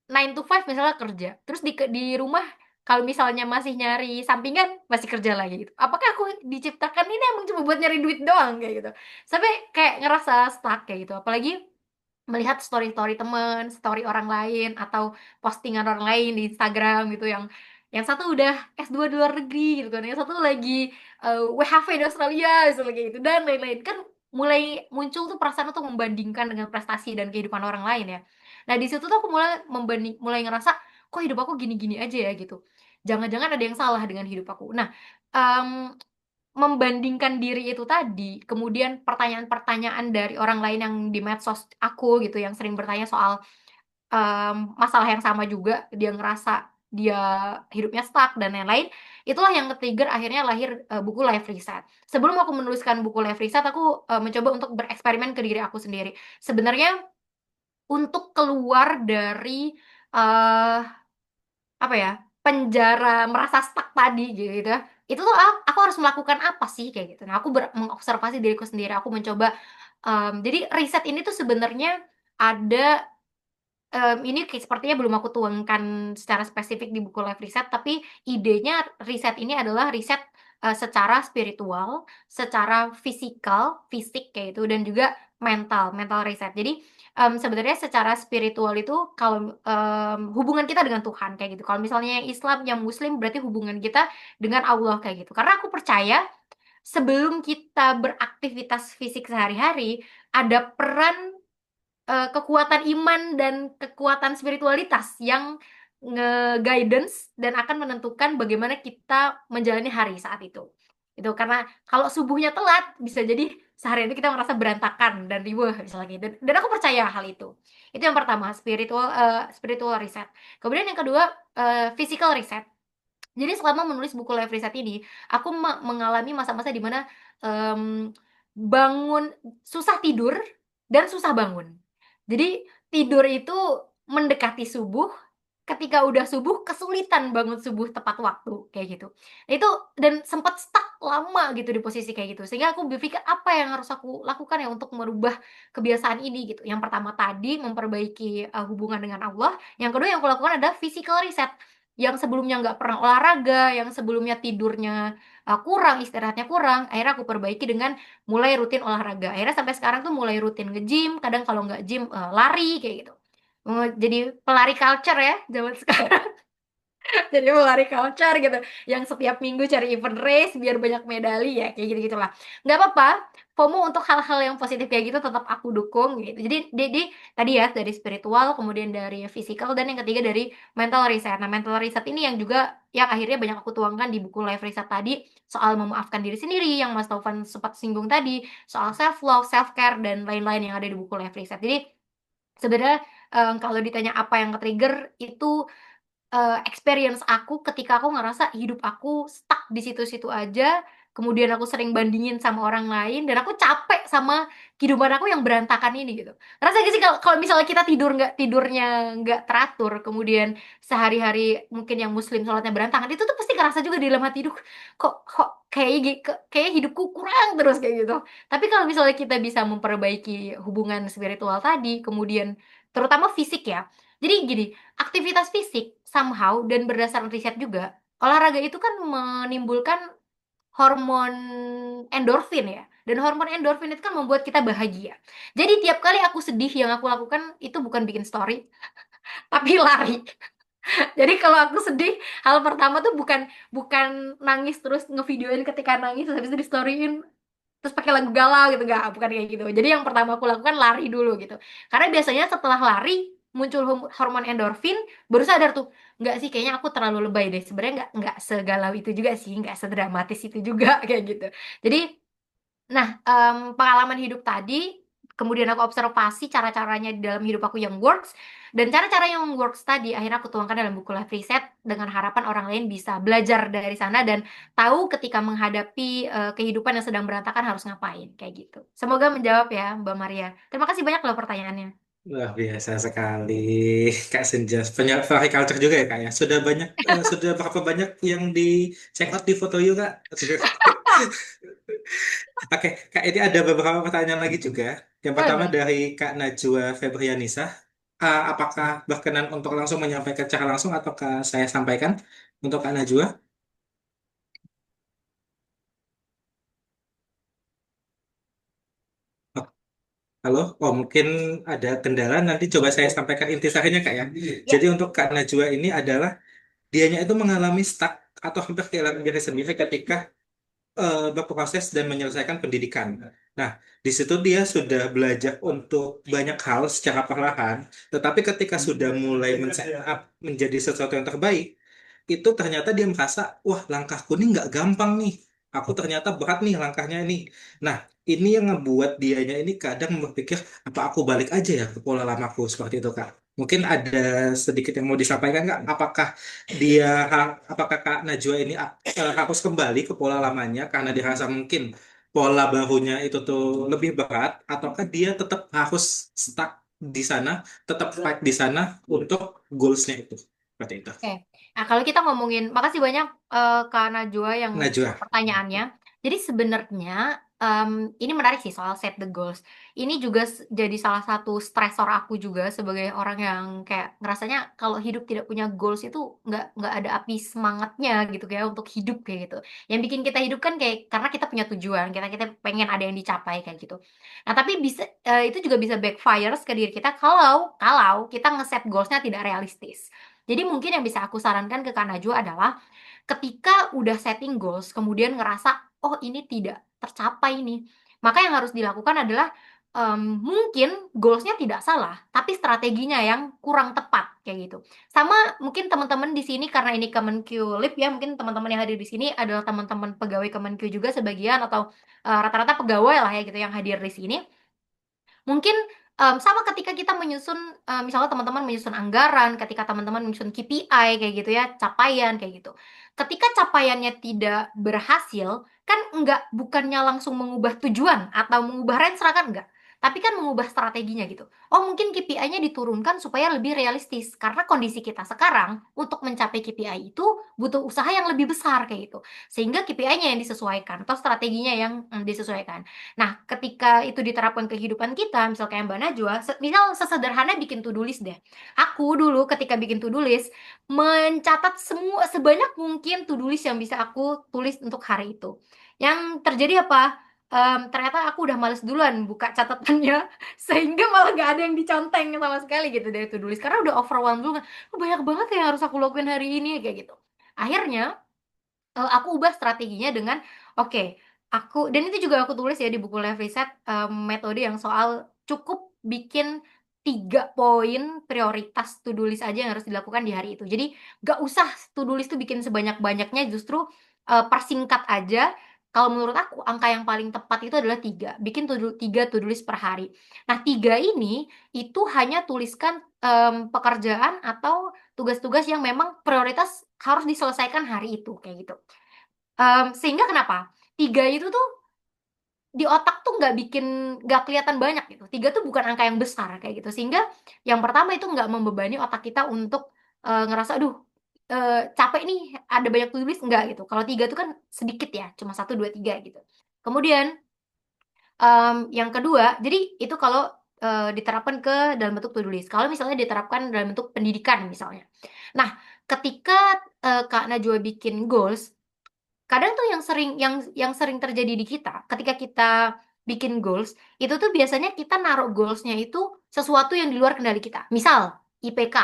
9 to 5 misalnya kerja, terus di rumah kalau misalnya masih nyari sampingan, masih kerja lagi gitu. Apakah aku diciptakan ini emang cuma buat nyari duit doang kayak gitu. Sampai kayak ngerasa stuck kayak gitu. Apalagi melihat story-story temen, story orang lain atau postingan orang lain di Instagram gitu yang satu udah S2 di luar negeri gitu kan, yang satu lagi WHV di Australia misalnya kayak gitu dan lain-lain. Kan mulai muncul tuh perasaan untuk membandingkan dengan prestasi dan kehidupan orang lain ya. Nah, di situ tuh aku mulai ngerasa kok hidup aku gini-gini aja ya gitu. Jangan-jangan ada yang salah dengan hidup aku. Nah, mmm, membandingkan diri itu tadi, kemudian pertanyaan-pertanyaan dari orang lain yang di medsos aku gitu, yang sering bertanya soal, masalah yang sama juga, dia ngerasa dia hidupnya stuck dan lain-lain, itulah yang nge-trigger akhirnya lahir, buku Life Reset. Sebelum aku menuliskan buku Life Reset, aku, mencoba untuk bereksperimen ke diri aku sendiri. Sebenarnya untuk keluar dari, eee apa ya, penjara merasa stuck tadi gitu ya, itu tuh aku harus melakukan apa sih kayak gitu. Nah, aku mengobservasi diriku sendiri, aku mencoba, jadi riset ini tuh sebenarnya ada, ini sepertinya belum aku tuangkan secara spesifik di buku Life Reset, tapi idenya riset ini adalah riset, secara spiritual, secara fisik kayak gitu, dan juga mental riset. Jadi, sebenarnya secara spiritual itu kalau, hubungan kita dengan Tuhan kayak gitu. Kalau misalnya yang Islam, yang Muslim berarti hubungan kita dengan Allah kayak gitu. Karena aku percaya sebelum kita beraktivitas fisik sehari-hari, ada peran kekuatan iman dan kekuatan spiritualitas yang nge-guidance dan akan menentukan bagaimana kita menjalani hari saat itu. Itu karena kalau subuhnya telat, bisa jadi seharian itu kita merasa berantakan dan riweuh misalnya gitu, dan aku percaya hal itu. Itu yang pertama, spiritual riset. Kemudian yang kedua, physical riset. Jadi selama menulis buku Life Reset ini, aku mengalami masa-masa di mana, mmm, bangun susah tidur dan susah bangun. Jadi tidur itu mendekati subuh, ketika udah subuh kesulitan bangun subuh tepat waktu, kayak gitu. Nah itu dan sempat stuck lama gitu di posisi kayak gitu, sehingga aku berpikir apa yang harus aku lakukan ya untuk merubah kebiasaan ini gitu. Yang pertama tadi memperbaiki, hubungan dengan Allah, yang kedua yang aku lakukan adalah physical reset. Yang sebelumnya nggak pernah olahraga, yang sebelumnya tidurnya, kurang, istirahatnya kurang, akhirnya aku perbaiki dengan mulai rutin olahraga. Akhirnya sampai sekarang tuh mulai rutin nge-gym, kadang kalau nggak gym, lari kayak gitu. Jadi pelari culture ya zaman sekarang. Jadi pelari culture gitu, yang setiap minggu cari event race biar banyak medali ya, kayak gitu-gitulah. Nggak apa-apa, FOMO untuk hal-hal yang positif kayak gitu tetap aku dukung gitu. Jadi tadi ya dari spiritual, kemudian dari physical, dan yang ketiga dari mental reset. Nah, mental reset ini yang juga yang akhirnya banyak aku tuangkan di buku Life Reset tadi, soal memaafkan diri sendiri yang Mas Taufan sempat singgung tadi, soal self love, self care dan lain-lain yang ada di buku Life Reset. Jadi sebenarnya, kalau ditanya apa yang ke-trigger itu experience aku ketika aku ngerasa hidup aku stuck di situ-situ aja, kemudian aku sering bandingin sama orang lain, dan aku capek sama kehidupan aku yang berantakan ini gitu. Ngerasa gak sih kalau kalau misalnya kita tidurnya nggak teratur, kemudian sehari-hari mungkin yang muslim sholatnya berantakan, itu tuh pasti ngerasa juga di dalam hati, "Duh, kok kok kayaknya hidupku kurang terus," kayak gitu. Tapi kalau misalnya kita bisa memperbaiki hubungan spiritual tadi, kemudian terutama fisik ya. Jadi gini, aktivitas fisik somehow dan berdasarkan riset juga, olahraga itu kan menimbulkan hormon endorfin ya. Dan hormon endorfin itu kan membuat kita bahagia. Jadi tiap kali aku sedih, yang aku lakukan itu bukan bikin story, tapi lari. Jadi kalau aku sedih, hal pertama tuh bukan bukan nangis terus ngevideoin ketika nangis terus habis itu di storyin terus pakai lagu galau gitu, nggak, bukan kayak gitu. Jadi yang pertama aku lakukan lari dulu gitu, karena biasanya setelah lari muncul hormon endorfin, baru sadar tuh, nggak sih, kayaknya aku terlalu lebay deh, sebenarnya nggak segalau itu juga sih, nggak sedramatis itu juga kayak gitu. Jadi nah, pengalaman hidup tadi, kemudian aku observasi cara-caranya di dalam hidup aku yang works, dan cara-cara yang works tadi akhirnya aku tuangkan dalam buku Life Reset dengan harapan orang lain bisa belajar dari sana dan tahu ketika menghadapi kehidupan yang sedang berantakan harus ngapain, kayak gitu. Semoga menjawab ya, Mbak Maria. Terima kasih banyak loh pertanyaannya. Luar biasa sekali, Kak Senja. Banyak culture juga ya, Kak ya. Sudah berapa banyak yang di check out di foto yuk, Kak? Oke, Kak, ini ada beberapa pertanyaan lagi juga. Yang pertama Boleh. dari Kak Najwa Febrianisa. Apakah berkenan untuk langsung menyampaikan secara langsung ataukah saya sampaikan untuk Kak Najwa? Oh, halo, oh mungkin ada kendala. Nanti coba saya sampaikan intisarinya, Kak ya. Ya. Jadi untuk Kak Najwa ini adalah dianya itu mengalami stuck atau hampir kehilangan diri sendiri ketika berproses dan menyelesaikan pendidikan. Nah, di situ dia sudah belajar untuk banyak hal secara perlahan, tetapi ketika sudah mulai men-set up menjadi sesuatu yang terbaik, itu ternyata dia merasa, wah langkahku ini nggak gampang nih. Aku ternyata berat nih langkahnya ini. Nah, ini yang ngebuat dianya ini kadang berpikir, apa aku balik aja ya ke pola lamaku seperti itu, Kak. Mungkin ada sedikit yang mau disampaikan, Kak. Apakah Kak Najwa ini harus kembali ke pola lamanya karena dirasa mungkin pola barunya itu tuh lebih berat, ataukah dia tetap harus stuck di sana, tetap fight di sana untuk goalsnya itu? Seperti itu. Oke. Nah, kalau kita ngomongin, makasih banyak Kak Najwa yang Najwa. pertanyaannya. Jadi sebenarnya ini menarik sih soal set the goals. Ini juga jadi salah satu stresor aku juga sebagai orang yang kayak ngerasanya kalau hidup tidak punya goals itu nggak ada api semangatnya gitu kayak untuk hidup kayak gitu. Yang bikin kita hidup kan kayak karena kita punya tujuan, kita kita pengen ada yang dicapai kayak gitu. Nah, tapi bisa itu juga bisa backfire ke diri kita kalau kalau kita ngeset goalsnya tidak realistis. Jadi mungkin yang bisa aku sarankan ke Kak Najwa adalah ketika udah setting goals, kemudian ngerasa, oh ini tidak tercapai nih. Maka yang harus dilakukan adalah mungkin goalsnya tidak salah, tapi strateginya yang kurang tepat kayak gitu. Sama mungkin teman-teman di sini karena ini Kemenq Lip ya, mungkin teman-teman yang hadir di sini adalah teman-teman pegawai Kemenq juga sebagian atau rata-rata pegawai lah ya gitu yang hadir di sini. Mungkin sama ketika kita menyusun, misalnya teman-teman menyusun anggaran, ketika teman-teman menyusun KPI kayak gitu ya, capaian kayak gitu. Ketika capaiannya tidak berhasil, kan bukannya langsung mengubah tujuan atau mengubah range kan enggak. Tapi kan mengubah strateginya gitu. Oh, mungkin KPI-nya diturunkan supaya lebih realistis. Karena kondisi kita sekarang untuk mencapai KPI itu butuh usaha yang lebih besar kayak gitu. Sehingga KPI-nya yang disesuaikan atau strateginya yang disesuaikan. Nah, ketika itu diterapkan ke kehidupan kita, misal kayak Mbak Najwa, misal sesederhana bikin to-do list deh. Aku dulu ketika bikin to-do list, mencatat semua sebanyak mungkin to-do list yang bisa aku tulis untuk hari itu. Yang terjadi apa? Ternyata aku udah males duluan buka catatannya, sehingga malah gak ada yang diconteng sama sekali gitu dari to-do list. Karena udah overwhelmed dulu kan, oh, banyak banget yang harus aku lakuin hari ini, kayak gitu. Akhirnya, aku ubah strateginya dengan oke, aku dan itu juga aku tulis ya di buku Life Reset, metode yang soal cukup bikin 3 poin prioritas to do list aja yang harus dilakukan di hari itu. Jadi gak usah to do list tuh bikin sebanyak-banyaknya, justru persingkat aja. Kalau menurut aku angka yang paling tepat itu adalah 3, bikin 3 to do list per hari. Nah, 3 ini itu hanya tuliskan pekerjaan atau tugas-tugas yang memang prioritas harus diselesaikan hari itu kayak gitu. Sehingga kenapa? 3 itu tuh di otak tuh nggak kelihatan banyak gitu. 3 tuh bukan angka yang besar kayak gitu. Sehingga yang pertama itu nggak membebani otak kita untuk ngerasa aduh capek nih ada banyak tulis nggak gitu. Kalau 3 tuh kan sedikit ya, cuma 1, 2, 3 gitu. Kemudian yang kedua, jadi itu kalau diterapkan ke dalam bentuk to do list. Kalau misalnya diterapkan dalam bentuk pendidikan misalnya. Nah, ketika Kak Najwa bikin goals, Kadang tuh yang sering terjadi di kita ketika kita bikin goals, itu tuh biasanya kita naruh goalsnya itu sesuatu yang di luar kendali kita. Misal IPK.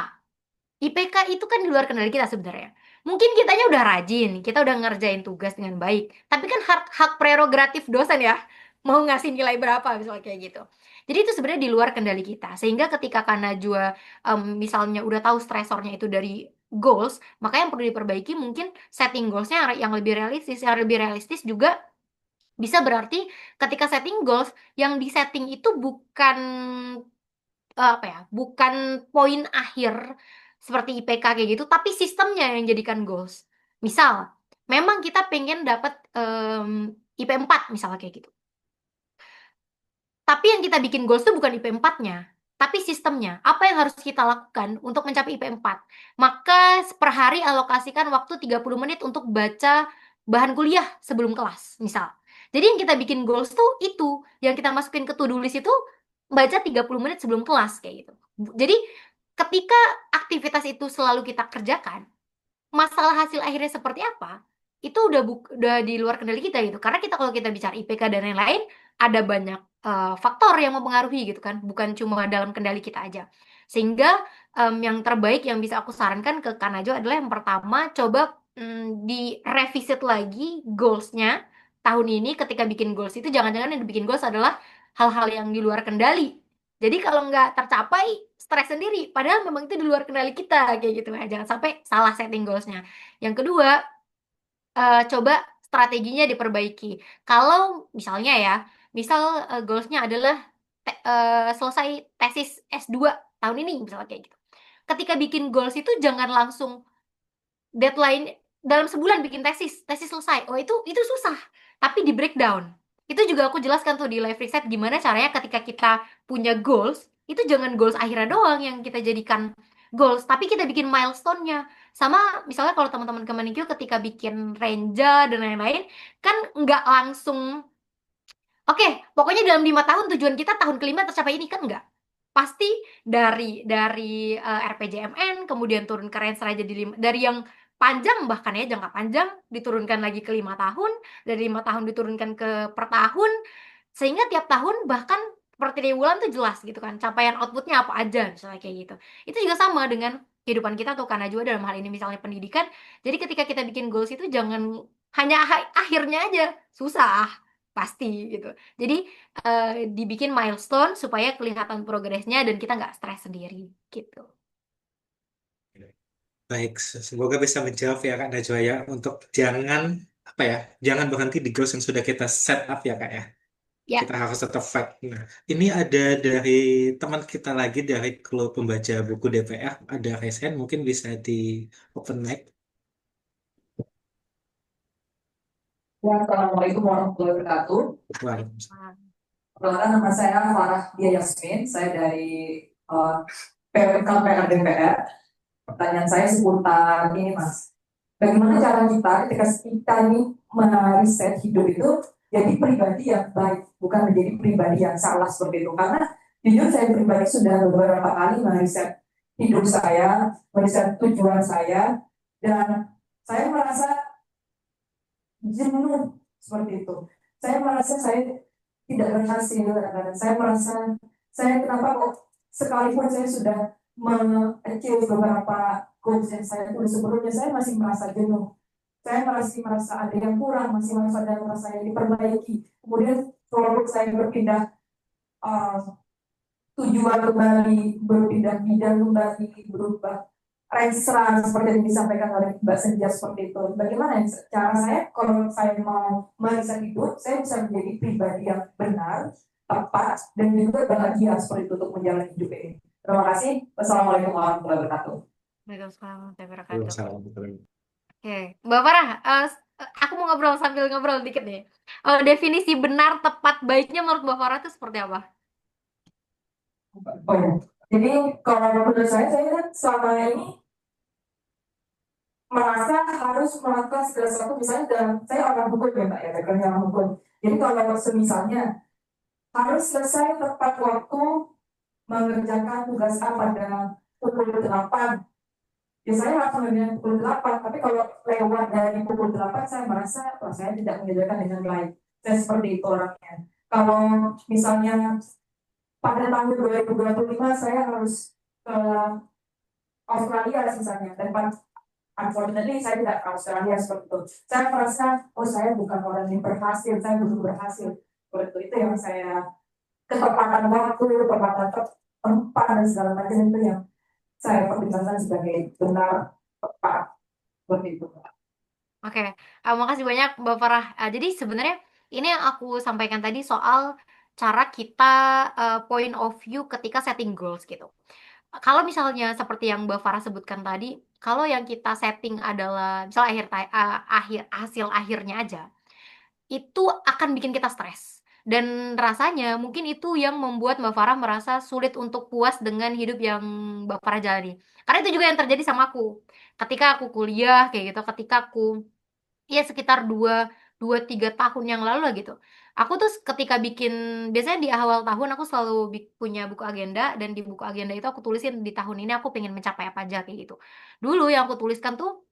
IPK itu kan di luar kendali kita sebenarnya. Mungkin kitanya udah rajin, kita udah ngerjain tugas dengan baik. Tapi kan hak hak prerogatif dosen ya, mau ngasih nilai berapa misalnya kayak gitu. Jadi itu sebenarnya di luar kendali kita. Sehingga ketika Kak Najwa misalnya udah tahu stresornya itu dari goals, maka yang perlu diperbaiki mungkin setting goalsnya yang lebih realistis. Yang lebih realistis juga bisa berarti ketika setting goals, yang di setting itu bukan apa ya, bukan poin akhir seperti IPK kayak gitu, tapi sistemnya yang jadikan goals. Misal, memang kita pengen dapat IP 4 misalnya kayak gitu. Tapi yang kita bikin goals itu bukan IP 4-nya, tapi sistemnya. Apa yang harus kita lakukan untuk mencapai IP 4? Maka per hari alokasikan waktu 30 menit untuk baca bahan kuliah sebelum kelas, misal. Jadi yang kita bikin goals tuh itu, yang kita masukin ke to-do list itu baca 30 menit sebelum kelas kayak gitu. Jadi ketika aktivitas itu selalu kita kerjakan, masalah hasil akhirnya seperti apa itu udah di luar kendali kita gitu, karena kita kalau kita bicara IPK dan lain-lain ada banyak faktor yang mempengaruhi gitu kan, bukan cuma dalam kendali kita aja. Sehingga yang terbaik yang bisa aku sarankan ke Kanajo adalah yang pertama, coba di revisit lagi goalsnya tahun ini. Ketika bikin goals itu jangan-jangan yang dibikin goals adalah hal-hal yang di luar kendali, jadi kalau nggak tercapai, stres sendiri. Padahal memang itu di luar kendali kita, kayak gitu ya. Jangan sampai salah setting goalsnya. Yang kedua, coba strateginya diperbaiki. Kalau misalnya ya, misal goalsnya adalah selesai tesis S2 tahun ini, misalnya kayak gitu. Ketika bikin goals itu jangan langsung deadline dalam sebulan bikin tesis selesai. Oh, itu susah. Tapi di breakdown. Itu juga aku jelaskan tuh di live reset gimana caranya ketika kita punya goals, itu jangan goals akhirnya doang yang kita jadikan goals, tapi kita bikin milestone-nya. Sama misalnya kalau teman-teman Kemenkyu ketika bikin Renja dan lain-lain, kan nggak langsung oke, pokoknya dalam 5 tahun tujuan kita tahun kelima tercapai ini, kan enggak. Pasti dari RPJMN kemudian turun ke range raja dari yang panjang, bahkan ya jangka panjang diturunkan lagi ke 5 tahun, dari 5 tahun diturunkan ke per tahun, sehingga tiap tahun bahkan per triwulan tuh jelas gitu kan capaian outputnya apa aja misalnya kayak gitu. Itu juga sama dengan kehidupan kita tuh, karena juga dalam hal ini misalnya pendidikan. Jadi ketika kita bikin goals itu jangan hanya akhirnya aja susah pasti gitu. Jadi dibikin milestone supaya kelihatan progresnya dan kita nggak stres sendiri gitu. Baik, semoga bisa menjawab ya Kak Najwa ya, untuk jangan apa ya, jangan berhenti di goals yang sudah kita set up ya Kak ya. Ya, Kita harus tetap fight. Nah, ini ada dari teman kita lagi dari klub pembaca buku DPR, ada Resen, mungkin bisa di open mic. Ya, Assalamualaikum warahmatullahi wabarakatuh. Wah, Perkenalkan, nama saya Farah Dia Yasmin. Saya dari KPR DPR. Pertanyaan saya seputar ini, Mas. Bagaimana cara kita ketika kita ini meriset hidup itu jadi pribadi yang baik, bukan menjadi pribadi yang salah seperti itu. Karena jujur saya pribadi sudah beberapa kali meriset hidup saya, meriset tujuan saya, dan saya merasa jenuh seperti itu. Saya merasa saya tidak berhasil, dan saya merasa saya kenapa kok sekalipun saya sudah mengecil beberapa goals yang saya tulis sebelumnya, saya masih merasa jenuh. Saya masih merasa ada yang kurang, masih merasa ada yang merasa yang diperbaiki. Kemudian kalau saya berpindah tujuan kembali, berpindah bidang kembali, berubah restoran seperti yang disampaikan oleh Mbak Senja seperti itu. Bagaimana cara saya kalau saya mau meriset hidup, saya bisa menjadi pribadi yang benar, tepat, dan juga bahagia seperti itu untuk menjalani hidup ini. Terima kasih. Wassalamualaikum warahmatullahi wabarakatuh. Waalaikumsalam warahmatullahi belum wabarakatuh. salah. Betul. Oke, Mbak Farah, aku mau ngobrol sambil ngobrol dikit nih. Definisi benar, tepat, baiknya menurut Mbak Farah itu seperti apa? Oh ya. Jadi kalau menurut saya kan selama ini merasa harus melakukan segala sesuatu, misalnya dalam saya orang hukum ya Mbak ya, background orang hukum. Jadi kalau semisalnya harus selesai tepat waktu mengerjakan tugas A pada pukul 8, Ya saya langsung dengan pukul 8, tapi kalau lewat dari pukul 8 saya merasa saya tidak mengerjakan dengan baik. Saya seperti itu orangnya. Kalau misalnya pada tahun 2025 saya harus ke Australia misalnya, dan unfortunately saya tidak ke Australia seperti itu. Saya merasa, oh saya bukan orang yang berhasil, saya belum berhasil. Seperti itu yang saya, ketepatan waktu, ketepatan tempat, dan segala macam itu yang saya pertimbangkan sebagai benar, tepat, seperti itu. Oke, makasih banyak Mbak Farah. Jadi sebenarnya ini yang aku sampaikan tadi soal cara kita point of view ketika setting goals gitu. Kalau misalnya seperti yang Mbak Farah sebutkan tadi, kalau yang kita setting adalah misal akhir hasil akhirnya aja, itu akan bikin kita stres. Dan rasanya mungkin itu yang membuat Mbak Farah merasa sulit untuk puas dengan hidup yang Mbak Farah jalani. Karena itu juga yang terjadi sama aku. Ketika aku kuliah kayak gitu, ketika aku ya sekitar 2 2 3 tahun yang lalu lah gitu. Aku tuh ketika biasanya di awal tahun aku selalu punya buku agenda, dan di buku agenda itu aku tulisin di tahun ini aku pengen mencapai apa aja kayak gitu. Dulu yang aku tuliskan tuh,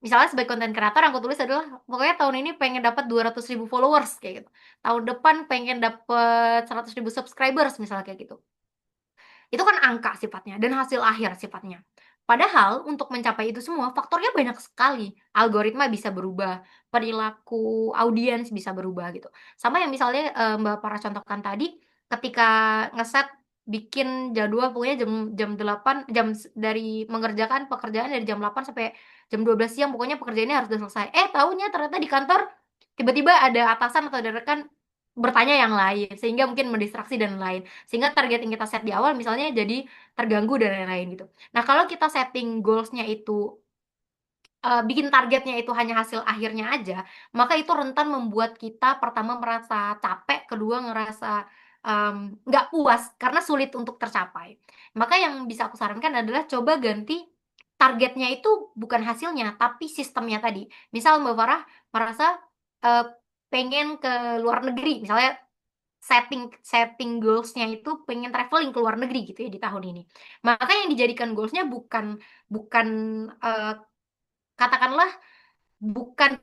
misalnya sebagai konten kreator yang aku tulis adalah pokoknya tahun ini pengen dapat 200.000 followers kayak gitu. Tahun depan pengen dapat 100.000 subscribers misalnya kayak gitu. Itu kan angka sifatnya dan hasil akhir sifatnya. Padahal untuk mencapai itu semua faktornya banyak sekali. Algoritma bisa berubah, perilaku audiens bisa berubah gitu. Sama yang misalnya Mbak Para contohkan tadi, ketika ngeset bikin jadwal pokoknya jam jam 8 dari mengerjakan pekerjaan dari jam 8 sampai jam 12 siang, pokoknya pekerjaannya harus udah selesai. Taunya ternyata di kantor tiba-tiba ada atasan atau ada rekan bertanya yang lain, sehingga mungkin mendistraksi dan lain, sehingga target yang kita set di awal misalnya jadi terganggu dan lain-lain gitu. Nah, kalau kita setting goals-nya itu bikin targetnya itu hanya hasil akhirnya aja, maka itu rentan membuat kita pertama merasa capek, kedua ngerasa nggak puas karena sulit untuk tercapai. Maka yang bisa aku sarankan adalah coba ganti targetnya itu bukan hasilnya, tapi sistemnya tadi. Misal Mbak Farah merasa uh, pengen ke luar negeri, misalnya setting setting goals-nya itu pengen traveling ke luar negeri gitu ya di tahun ini. Maka yang dijadikan goals-nya bukan bukan eh, katakanlah bukan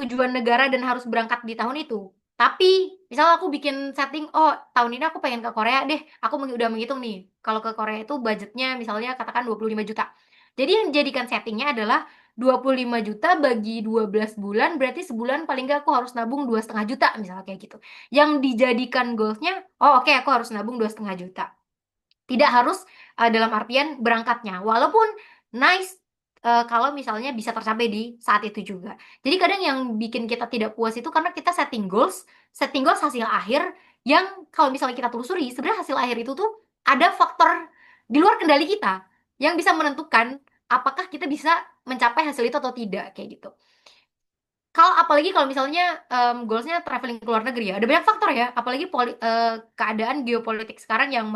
tujuan negara dan harus berangkat di tahun itu. Tapi misal aku bikin setting, oh tahun ini aku pengen ke Korea deh. Aku udah menghitung nih, kalau ke Korea itu budgetnya misalnya katakan 25 juta. Jadi yang dijadikan settingnya adalah 25 juta bagi 12 bulan, berarti sebulan paling nggak aku harus nabung 2,5 juta misalnya kayak gitu. Yang dijadikan goalsnya, oh oke, aku harus nabung 2,5 juta. Tidak harus dalam artian berangkatnya. Walaupun nice kalau misalnya bisa tercapai di saat itu juga. Jadi kadang yang bikin kita tidak puas itu karena kita setting goals hasil akhir yang kalau misalnya kita telusuri, sebenarnya hasil akhir itu tuh ada faktor di luar kendali kita yang bisa menentukan apakah kita bisa mencapai hasil itu atau tidak kayak gitu. Kalau apalagi kalau misalnya goalsnya traveling ke luar negeri ya, ada banyak faktor ya. Apalagi keadaan geopolitik sekarang yang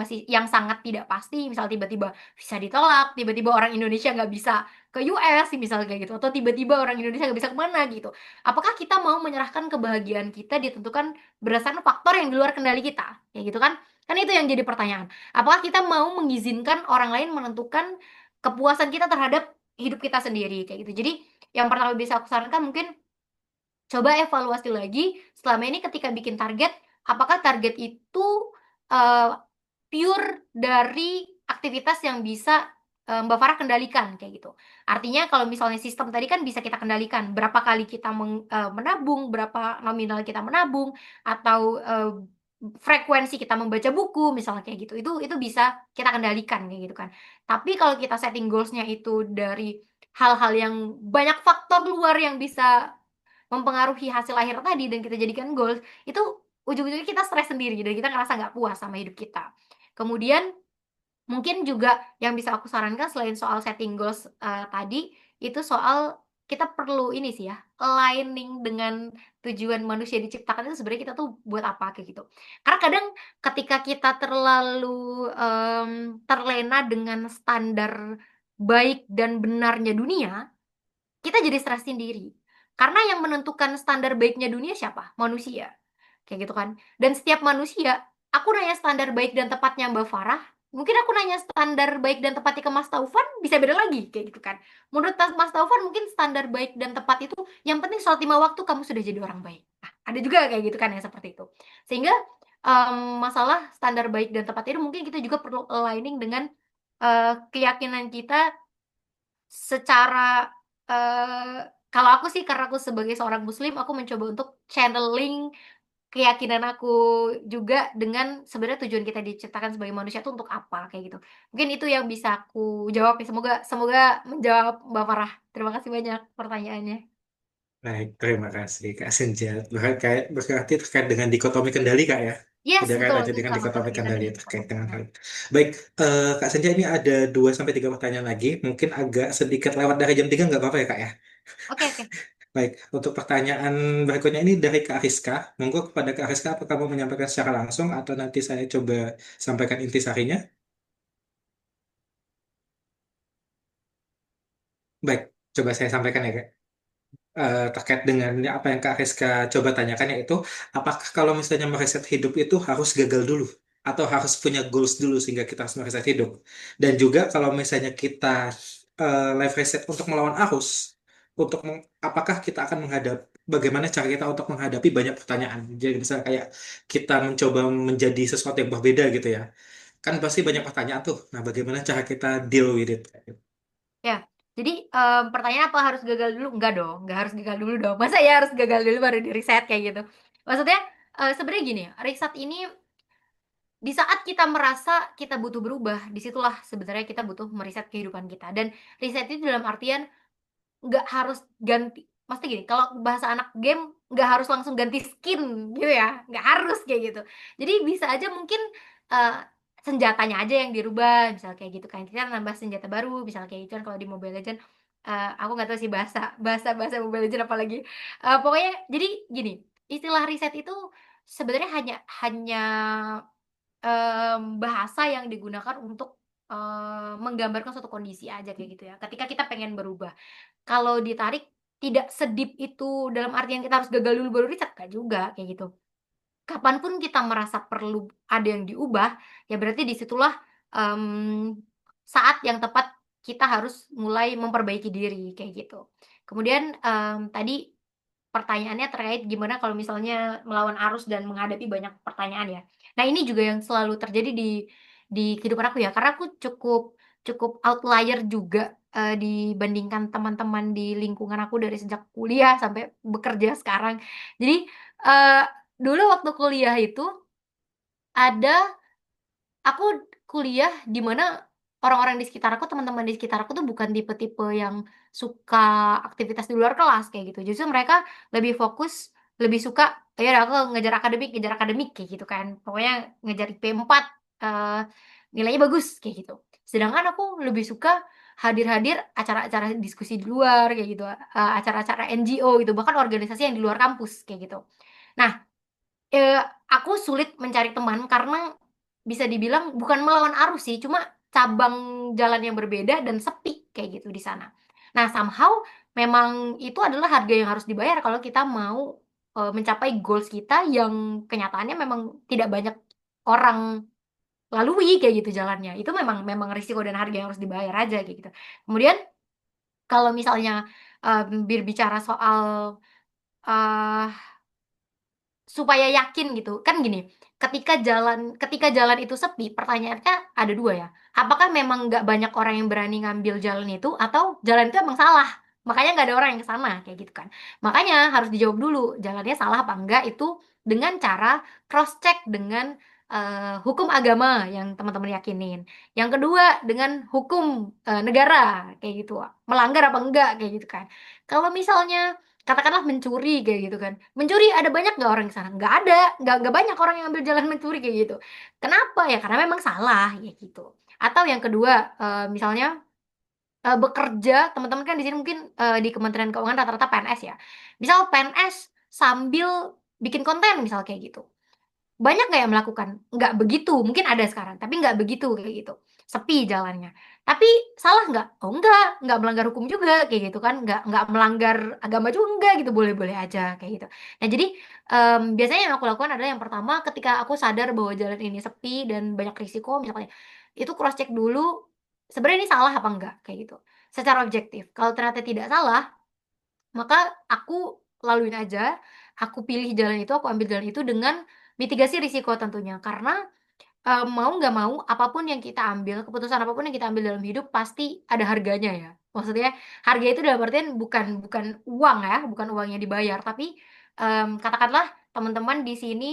sangat tidak pasti. Misal tiba-tiba bisa ditolak, tiba-tiba orang Indonesia nggak bisa ke US, misalnya kayak gitu, atau tiba-tiba orang Indonesia nggak bisa kemana gitu. Apakah kita mau menyerahkan kebahagiaan kita ditentukan berdasarkan faktor yang di luar kendali kita, kayak gitu kan? Kan itu yang jadi pertanyaan. Apakah kita mau mengizinkan orang lain menentukan kepuasan kita terhadap hidup kita sendiri, kayak gitu. Jadi yang pertama bisa aku sarankan mungkin coba evaluasi lagi selama ini ketika bikin target, apakah target itu uh, pure dari aktivitas yang bisa Mbak Farah kendalikan kayak gitu. Artinya kalau misalnya sistem tadi kan bisa kita kendalikan berapa kali kita menabung, berapa nominal kita menabung, atau frekuensi kita membaca buku misalnya kayak gitu. Itu bisa kita kendalikan kayak gitu kan. Tapi kalau kita setting goals-nya itu dari hal-hal yang banyak faktor luar yang bisa mempengaruhi hasil akhir tadi dan kita jadikan goals, itu ujung-ujungnya kita stres sendiri dan kita ngerasa nggak puas sama hidup kita. Kemudian mungkin juga yang bisa aku sarankan selain soal setting goals tadi, itu soal kita perlu ini sih ya, aligning dengan tujuan manusia diciptakan itu sebenarnya kita tuh buat apa kayak gitu. Karena kadang ketika kita terlalu terlena dengan standar baik dan benarnya dunia, kita jadi stres sendiri. Karena yang menentukan standar baiknya dunia siapa? Manusia. Kayak gitu kan. Dan setiap manusia, aku nanya standar baik dan tepatnya Mbak Farah, mungkin aku nanya standar baik dan tepatnya ke Mas Taufan bisa beda lagi kayak gitu kan. Menurut Mas Taufan mungkin standar baik dan tepat itu yang penting sholat 5 waktu kamu sudah jadi orang baik. Nah, ada juga kayak gitu kan yang seperti itu. Sehingga masalah standar baik dan tepat itu mungkin kita juga perlu aligning dengan keyakinan kita secara kalau aku sih karena aku sebagai seorang muslim aku mencoba untuk channeling keyakinan aku juga dengan sebenarnya tujuan kita diciptakan sebagai manusia itu untuk apa kayak gitu. Mungkin itu yang bisa aku jawab ya. Semoga semoga menjawab Mbak Farah. Terima kasih banyak pertanyaannya. Baik, terima kasih Kak Senja. Berarti terkait dengan dikotomi kendali Kak ya? Yes, Ada betul. kaitannya Itu dengan salah satu dikotomi kegiatan kendali dari terkait Kotomi. dengan Nah, hal itu. Baik, Kak Senja ini ada 2 sampai 3 pertanyaan lagi. Mungkin agak sedikit lewat dari jam 3 nggak apa-apa ya Kak ya? oke oke. Baik, untuk pertanyaan berikutnya ini dari Kak Rizka. Monggo kepada Kak Rizka, apa kamu menyampaikan secara langsung atau nanti saya coba sampaikan intisarinya? Baik, coba saya sampaikan ya Kak. Terkait dengan apa yang Kak Rizka coba tanyakan yaitu apakah kalau misalnya mereset hidup itu harus gagal dulu atau harus punya goals dulu sehingga kita harus mereset hidup dan juga kalau misalnya kita life reset untuk melawan arus apakah kita akan menghadap bagaimana cara kita untuk menghadapi banyak pertanyaan jadi misalnya kayak kita mencoba menjadi sesuatu yang berbeda gitu ya kan pasti banyak pertanyaan tuh nah bagaimana cara kita deal with it. Ya. Jadi pertanyaan apa harus gagal dulu? Enggak dong, enggak harus gagal dulu dong. Masa ya harus gagal dulu baru di reset kayak gitu. Maksudnya sebenarnya gini, reset ini di saat kita merasa kita butuh berubah, disitulah sebenarnya kita butuh meriset kehidupan kita. Dan riset itu dalam artian nggak harus ganti, maksudnya gini, kalau bahasa anak game nggak harus langsung ganti skin gitu ya, nggak harus kayak gitu. Jadi bisa aja mungkin eh, senjatanya aja yang dirubah, misal kayak gitu kan. Kita nambah senjata baru, misal kayak gitu kan kalau di Mobile Legends. Aku nggak tahu sih bahasa bahasa bahasa Mobile Legends apalagi. Pokoknya jadi gini, istilah riset itu sebenarnya hanya hanya bahasa yang digunakan untuk, menggambarkan suatu kondisi aja kayak gitu ya, ketika kita pengen berubah. Kalau ditarik tidak sedip itu dalam artian kita harus gagal dulu baru riset, enggak juga, kayak gitu. Kapan pun kita merasa perlu ada yang diubah, ya berarti disitulah saat yang tepat kita harus mulai memperbaiki diri, kayak gitu. Kemudian, tadi pertanyaannya terkait gimana kalau misalnya melawan arus dan menghadapi banyak pertanyaan ya. Nah, ini juga yang selalu terjadi di kehidupan aku ya, karena aku cukup cukup outlier juga, dibandingkan teman-teman di lingkungan aku dari sejak kuliah sampai bekerja sekarang. Jadi, eee, dulu waktu kuliah itu ada aku kuliah di mana orang-orang di sekitar aku, teman-teman di sekitar aku tuh bukan tipe-tipe yang suka aktivitas di luar kelas kayak gitu. Justru mereka lebih fokus, lebih suka, "Ya udah aku ngejar akademik," kayak gitu kan. Pokoknya ngejar IP 4, eee, nilainya bagus kayak gitu. Sedangkan aku lebih suka hadir-hadir acara-acara diskusi di luar kayak gitu, acara-acara NGO gitu, bahkan organisasi yang di luar kampus kayak gitu. Nah, aku sulit mencari teman karena bisa dibilang bukan melawan arus sih, cuma cabang jalan yang berbeda dan sepi kayak gitu di sana. Nah, somehow memang itu adalah harga yang harus dibayar kalau kita mau, mencapai goals kita yang kenyataannya memang tidak banyak orang lalui kayak gitu jalannya. Itu memang memang risiko dan harga yang harus dibayar aja kayak gitu. Kemudian kalau misalnya, berbicara soal, eee supaya yakin gitu, kan gini, ketika jalan itu sepi, pertanyaannya ada 2 ya, apakah memang nggak banyak orang yang berani ngambil jalan itu atau jalan itu emang salah, makanya nggak ada orang yang ke sana, kayak gitu kan. Makanya harus dijawab dulu, jalannya salah apa enggak itu dengan cara cross check dengan, hukum agama yang teman-teman yakinin. Yang kedua dengan hukum, negara, kayak gitu, melanggar apa enggak, kayak gitu kan. Kalau misalnya katakanlah mencuri kayak gitu kan. Mencuri ada banyak nggak orang di sana? Nggak ada, nggak banyak orang yang ambil jalan mencuri kayak gitu. Kenapa? Ya karena memang salah kayak gitu. Atau yang kedua, misalnya, bekerja teman-teman kan di sini mungkin, di Kementerian Keuangan rata-rata PNS ya. Misal PNS sambil bikin konten misal kayak gitu. Banyak nggak yang melakukan? Nggak begitu, mungkin ada sekarang, tapi nggak begitu kayak gitu. Sepi jalannya. Tapi salah nggak? Oh nggak melanggar hukum juga kayak gitu kan, nggak melanggar agama juga enggak gitu, boleh-boleh aja kayak gitu. Nah jadi biasanya yang aku lakukan adalah yang pertama ketika aku sadar bahwa jalan ini sepi dan banyak risiko misalnya, itu cross check dulu sebenarnya ini salah apa enggak kayak gitu. Secara objektif. Kalau ternyata tidak salah, maka aku laluin aja, aku pilih jalan itu, aku ambil jalan itu dengan mitigasi risiko tentunya. Karena mau nggak mau, apapun yang kita ambil, keputusan apapun yang kita ambil dalam hidup pasti ada harganya ya. Maksudnya harga itu dalam artian bukan bukan uang ya, bukan uang yang dibayar, tapi katakanlah teman-teman di sini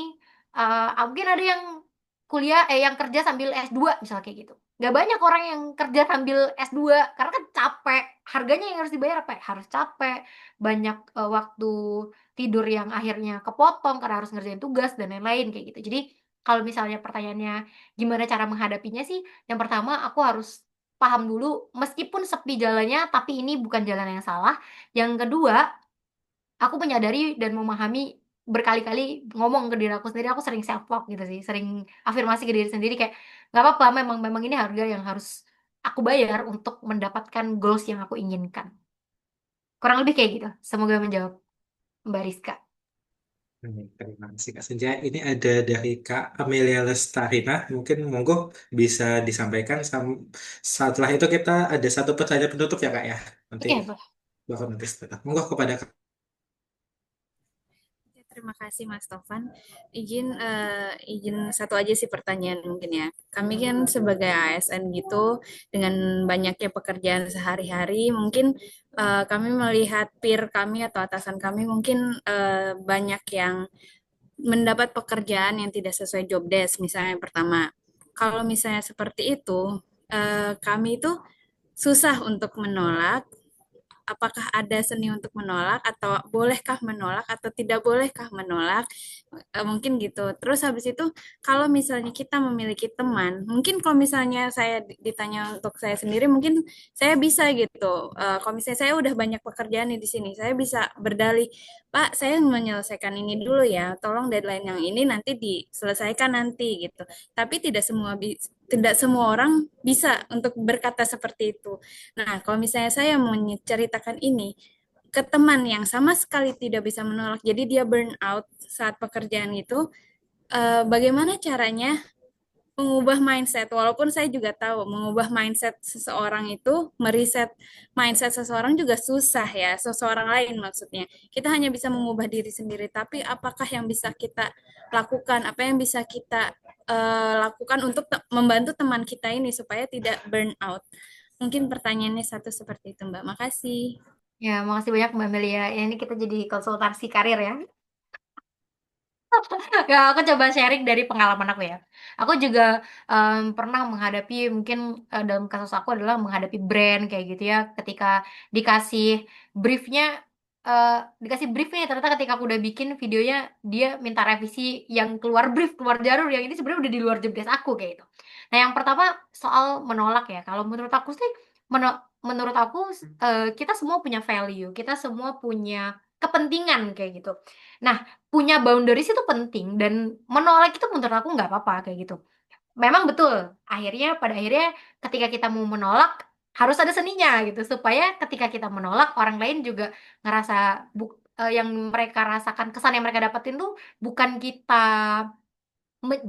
mungkin ada yang kuliah yang kerja sambil S2 misalnya kayak gitu. Nggak banyak orang yang kerja sambil S2 karena kan capek. Harganya yang harus dibayar apa? Harus capek, banyak waktu tidur yang akhirnya kepotong karena harus ngerjain tugas dan lain-lain kayak gitu. Jadi kalau misalnya pertanyaannya gimana cara menghadapinya sih, yang pertama aku harus paham dulu meskipun sepi jalannya, tapi ini bukan jalan yang salah. Yang kedua, aku menyadari dan memahami berkali-kali ngomong ke diri aku sendiri, aku sering self talk gitu sih, sering afirmasi ke diri sendiri kayak nggak apa-apa, memang memang ini harga yang harus aku bayar untuk mendapatkan goals yang aku inginkan. Kurang lebih kayak gitu. Semoga menjawab Mbak Rizka. Terima kasih Kak Senja. Ini ada dari Kak Amelia Lestarina. Mungkin monggo bisa disampaikan. Setelah itu kita ada satu pertanyaan penutup ya Kak ya. Nanti Oke, Pak. bakal nanti setelah. Monggo kepada Kak. Ya, terima kasih Mas Tovan. Izin satu aja sih pertanyaan mungkin ya. Kami kan sebagai ASN gitu dengan banyaknya pekerjaan sehari-hari, mungkin kami melihat peer kami atau atasan kami mungkin banyak yang mendapat pekerjaan yang tidak sesuai job desk misalnya yang pertama. Kalau misalnya seperti itu, kami itu susah untuk menolak apakah ada seni untuk menolak atau bolehkah menolak atau tidak bolehkah menolak. Mungkin gitu. Terus habis itu kalau misalnya kita memiliki teman, mungkin kalau misalnya saya ditanya untuk saya sendiri mungkin saya bisa gitu. Kalau misalnya saya udah banyak pekerjaan nih di sini, saya bisa berdalih, Pak, saya menyelesaikan ini dulu ya, tolong deadline yang ini nanti diselesaikan nanti gitu. Tapi tidak semua orang bisa untuk berkata seperti itu. Nah, kalau misalnya saya mau menceritakan ini ke teman yang sama sekali tidak bisa menolak, jadi dia burn out saat pekerjaan itu, bagaimana caranya mengubah mindset? Walaupun saya juga tahu mengubah mindset seseorang itu, meriset mindset seseorang juga susah ya, seseorang lain maksudnya. Kita hanya bisa mengubah diri sendiri, tapi apakah yang bisa kita lakukan, apa yang bisa kita lakukan untuk membantu teman kita ini supaya tidak burn out? Mungkin pertanyaannya satu seperti itu, Mbak. Makasih. Ya, makasih banyak Mbak Melia. Ini kita jadi konsultasi karir ya. Ya, aku coba sharing dari pengalaman aku ya. Aku juga pernah menghadapi mungkin dalam kasus aku adalah menghadapi brand kayak gitu ya. Ketika dikasih briefnya, eh, dikasih briefnya ternyata ketika aku udah bikin videonya dia minta revisi yang keluar brief, keluar jalur yang ini sebenarnya udah di luar job desk aku kayak gitu. Nah, yang pertama soal menolak ya. Kalau menurut aku sih, menurut aku kita semua punya value, kita semua punya kepentingan kayak gitu. Nah, punya boundaries itu penting dan menolak itu menurut aku nggak apa-apa kayak gitu. Memang betul, pada akhirnya ketika kita mau menolak harus ada seninya gitu supaya ketika kita menolak orang lain juga ngerasa yang mereka rasakan, kesan yang mereka dapetin tuh bukan kita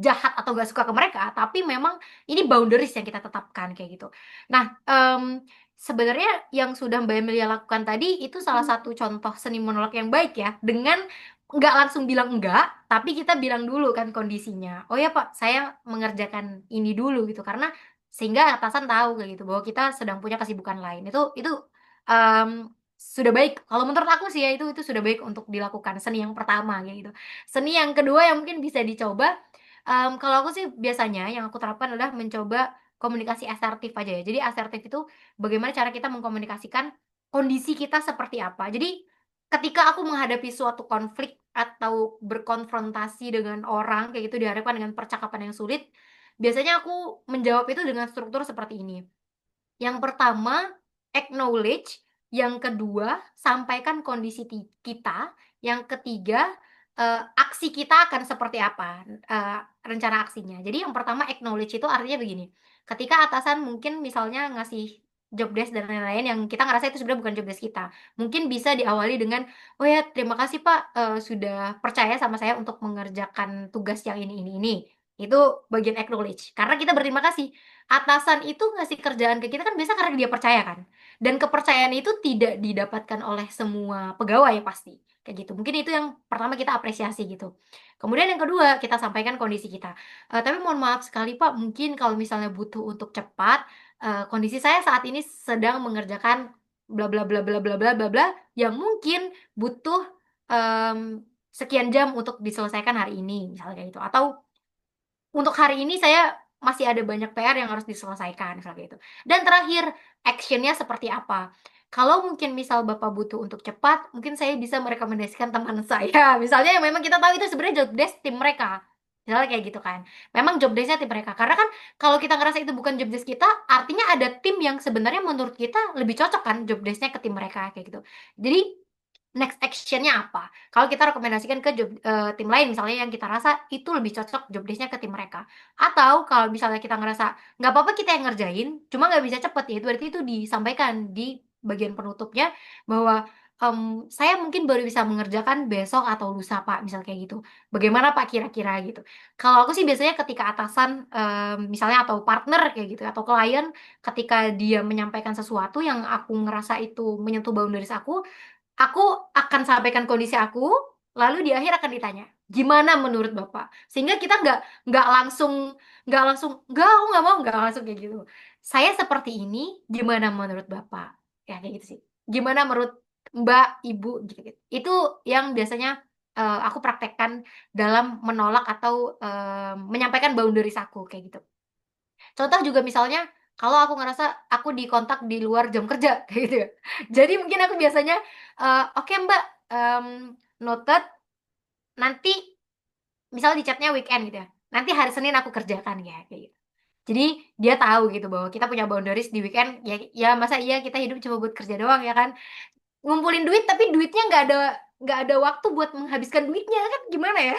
jahat atau gak suka ke mereka, tapi memang ini boundaries yang kita tetapkan kayak gitu. Nah, sebenarnya yang sudah Mbak Emilia lakukan tadi itu salah satu contoh seni menolak yang baik ya, dengan nggak langsung bilang enggak, tapi kita bilang dulu kan kondisinya. Oh ya Pak, saya mengerjakan ini dulu gitu, karena sehingga atasan tahu kayak gitu bahwa kita sedang punya kesibukan lain. Itu em, sudah baik. Kalau menurut aku sih ya itu sudah baik untuk dilakukan seni yang pertama kayak gitu. Seni yang kedua yang mungkin bisa dicoba. Kalau aku sih biasanya yang aku terapkan adalah mencoba komunikasi asertif aja ya. Jadi asertif itu bagaimana cara kita mengkomunikasikan kondisi kita seperti apa. Jadi ketika aku menghadapi suatu konflik atau berkonfrontasi dengan orang kayak gitu dihadapkan dengan percakapan yang sulit, biasanya aku menjawab itu dengan struktur seperti ini. Yang pertama, acknowledge. Yang kedua, sampaikan kondisi kita. Yang ketiga, aksi kita akan seperti apa, rencana aksinya. Jadi yang pertama acknowledge itu artinya begini, ketika atasan mungkin misalnya ngasih job desk dan lain-lain yang kita ngerasa itu sebenarnya bukan job desk kita, mungkin bisa diawali dengan, oh ya terima kasih Pak, sudah percaya sama saya untuk mengerjakan tugas yang ini. Itu bagian acknowledge. Karena kita berterima kasih. Atasan itu ngasih kerjaan ke kita kan biasa karena dia percaya kan. Dan kepercayaan itu tidak didapatkan oleh semua pegawai pasti. Kayak gitu. Mungkin itu yang pertama kita apresiasi gitu. Kemudian yang kedua, kita sampaikan kondisi kita. Tapi mohon maaf sekali Pak, mungkin kalau misalnya butuh untuk cepat, kondisi saya saat ini sedang mengerjakan bla bla bla bla bla bla bla bla yang mungkin butuh sekian jam untuk diselesaikan hari ini, misalnya kayak gitu. Atau untuk hari ini saya masih ada banyak PR yang harus diselesaikan, misalnya kayak gitu. Dan terakhir, actionnya seperti apa? Kalau mungkin misal Bapak butuh untuk cepat, mungkin saya bisa merekomendasikan teman saya. Misalnya yang memang kita tahu itu sebenarnya job desk tim mereka. Misalnya kayak gitu kan. Memang job desk-nya tim mereka. Karena kan kalau kita ngerasa itu bukan job desk kita, artinya ada tim yang sebenarnya menurut kita lebih cocok kan job desk-nya ke tim mereka kayak gitu. Jadi next action-nya apa? Kalau kita rekomendasikan ke tim lain misalnya yang kita rasa itu lebih cocok job desk-nya ke tim mereka. Atau kalau misalnya kita ngerasa nggak apa-apa kita yang ngerjain, cuma nggak bisa cepet ya, itu berarti itu disampaikan di bagian penutupnya bahwa saya mungkin baru bisa mengerjakan besok atau lusa Pak, misal kayak gitu. Bagaimana Pak kira-kira gitu. Kalau aku sih biasanya ketika atasan misalnya atau partner kayak gitu atau klien ketika dia menyampaikan sesuatu yang aku ngerasa itu menyentuh boundaries aku akan sampaikan kondisi aku, lalu di akhir akan ditanya, gimana menurut Bapak? Sehingga kita nggak langsung nggak aku nggak mau nggak langsung kayak gitu. Saya seperti ini, gimana menurut Bapak? Ya kayak gitu sih. Gimana menurut Mbak, Ibu gitu, gitu. Itu yang biasanya aku praktekkan dalam menolak atau menyampaikan boundaries aku kayak gitu. Contoh juga misalnya kalau aku ngerasa aku dikontak di luar jam kerja kayak gitu ya. Jadi mungkin aku biasanya oke Mbak, noted nanti misal di chatnya weekend gitu ya. Nanti hari Senin aku kerjakan ya kayak gitu. Jadi dia tahu gitu bahwa kita punya boundaries di weekend ya, ya masa iya kita hidup cuma buat kerja doang ya kan. Ngumpulin duit tapi duitnya nggak ada waktu buat menghabiskan duitnya kan gimana ya?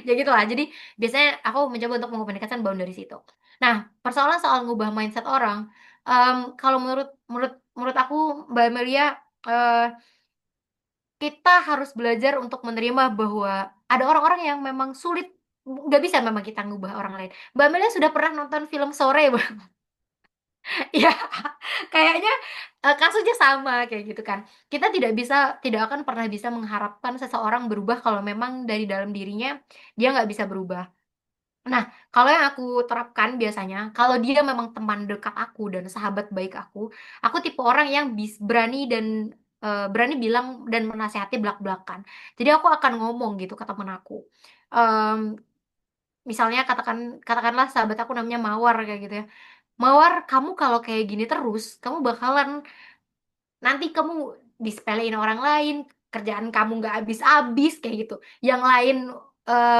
Ya gitu lah. Jadi biasanya aku mencoba untuk mengkomunikasikan boundaries itu. Nah, persoalan soal ngubah mindset orang, kalau menurut menurut menurut aku Mbak Amelia, eh, kita harus belajar untuk menerima bahwa ada orang-orang yang memang sulit, nggak bisa memang kita ngubah orang lain. Mbak Amelia sudah pernah nonton film Sore, Bang? Iya, kayaknya kasusnya sama kayak gitu kan. Kita tidak akan pernah bisa mengharapkan seseorang berubah kalau memang dari dalam dirinya dia nggak bisa berubah. Nah, kalau yang aku terapkan biasanya, kalau dia memang teman dekat aku dan sahabat baik aku tipe orang yang berani dan berani bilang dan menasehati belak-belakan. Jadi aku akan ngomong gitu ke temen aku. Em, misalnya katakanlah sahabat aku namanya Mawar kayak gitu ya. Mawar, kamu kalau kayak gini terus, kamu bakalan nanti kamu disepelein orang lain, kerjaan kamu nggak habis-habis kayak gitu. Yang lain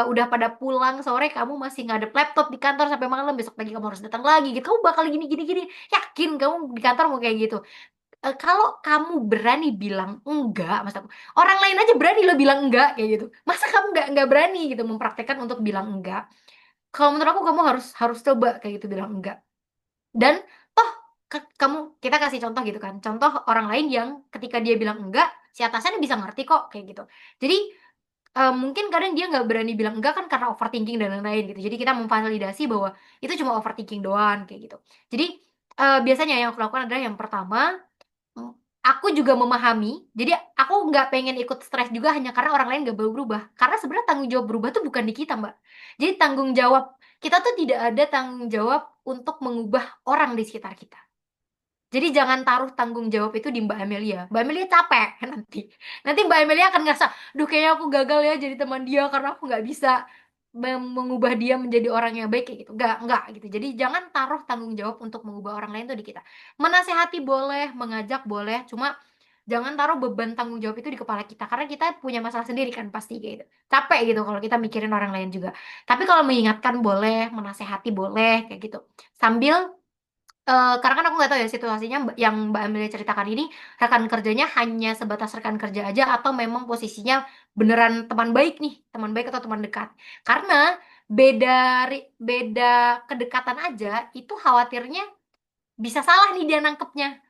udah pada pulang sore, kamu masih ngadep laptop di kantor sampai malam, besok pagi kamu harus datang lagi gitu. Kamu bakal gini gini gini. Yakin kamu di kantor mau kayak gitu. Kalau kamu berani bilang enggak, mas aku, orang lain aja berani lo bilang enggak kayak gitu. Masa kamu nggak berani gitu mempraktekkan untuk bilang enggak? Kalau menurut aku kamu harus harus coba kayak gitu bilang enggak. Dan toh kamu kita kasih contoh gitu kan. Contoh orang lain yang ketika dia bilang enggak, si atasannya bisa ngerti kok kayak gitu. Jadi mungkin kadang dia nggak berani bilang enggak kan karena overthinking dan lain-lain gitu. Jadi kita memvalidasi bahwa itu cuma overthinking doang kayak gitu. Jadi biasanya yang aku lakukan adalah yang pertama, mm, aku juga memahami. Jadi aku nggak pengen ikut stres juga hanya karena orang lain nggak berubah. Karena sebenarnya tanggung jawab berubah tuh bukan di kita, Mbak. Jadi tanggung jawab kita tuh tidak ada tanggung jawab untuk mengubah orang di sekitar kita. Jadi jangan taruh tanggung jawab itu di Mbak Amelia. Mbak Amelia capek nanti. Nanti Mbak Amelia akan ngerasa, duh kayaknya aku gagal ya jadi teman dia karena aku nggak bisa mengubah dia menjadi orang yang baik kayak gitu. Nggak gitu. Jadi jangan taruh tanggung jawab untuk mengubah orang lain tuh di kita. Menasehati boleh, mengajak boleh, cuma jangan taruh beban tanggung jawab itu di kepala kita karena kita punya masalah sendiri kan pasti kayak gitu. Capek gitu kalau kita mikirin orang lain juga. Tapi kalau mengingatkan boleh, menasehati boleh kayak gitu. Sambil Karena kan aku nggak tahu ya situasinya yang Mbak Amelia ceritakan ini rekan kerjanya hanya sebatas rekan kerja aja atau memang posisinya beneran teman baik nih, teman baik atau teman dekat. Karena beda beda kedekatan aja itu khawatirnya bisa salah nih dia nangkepnya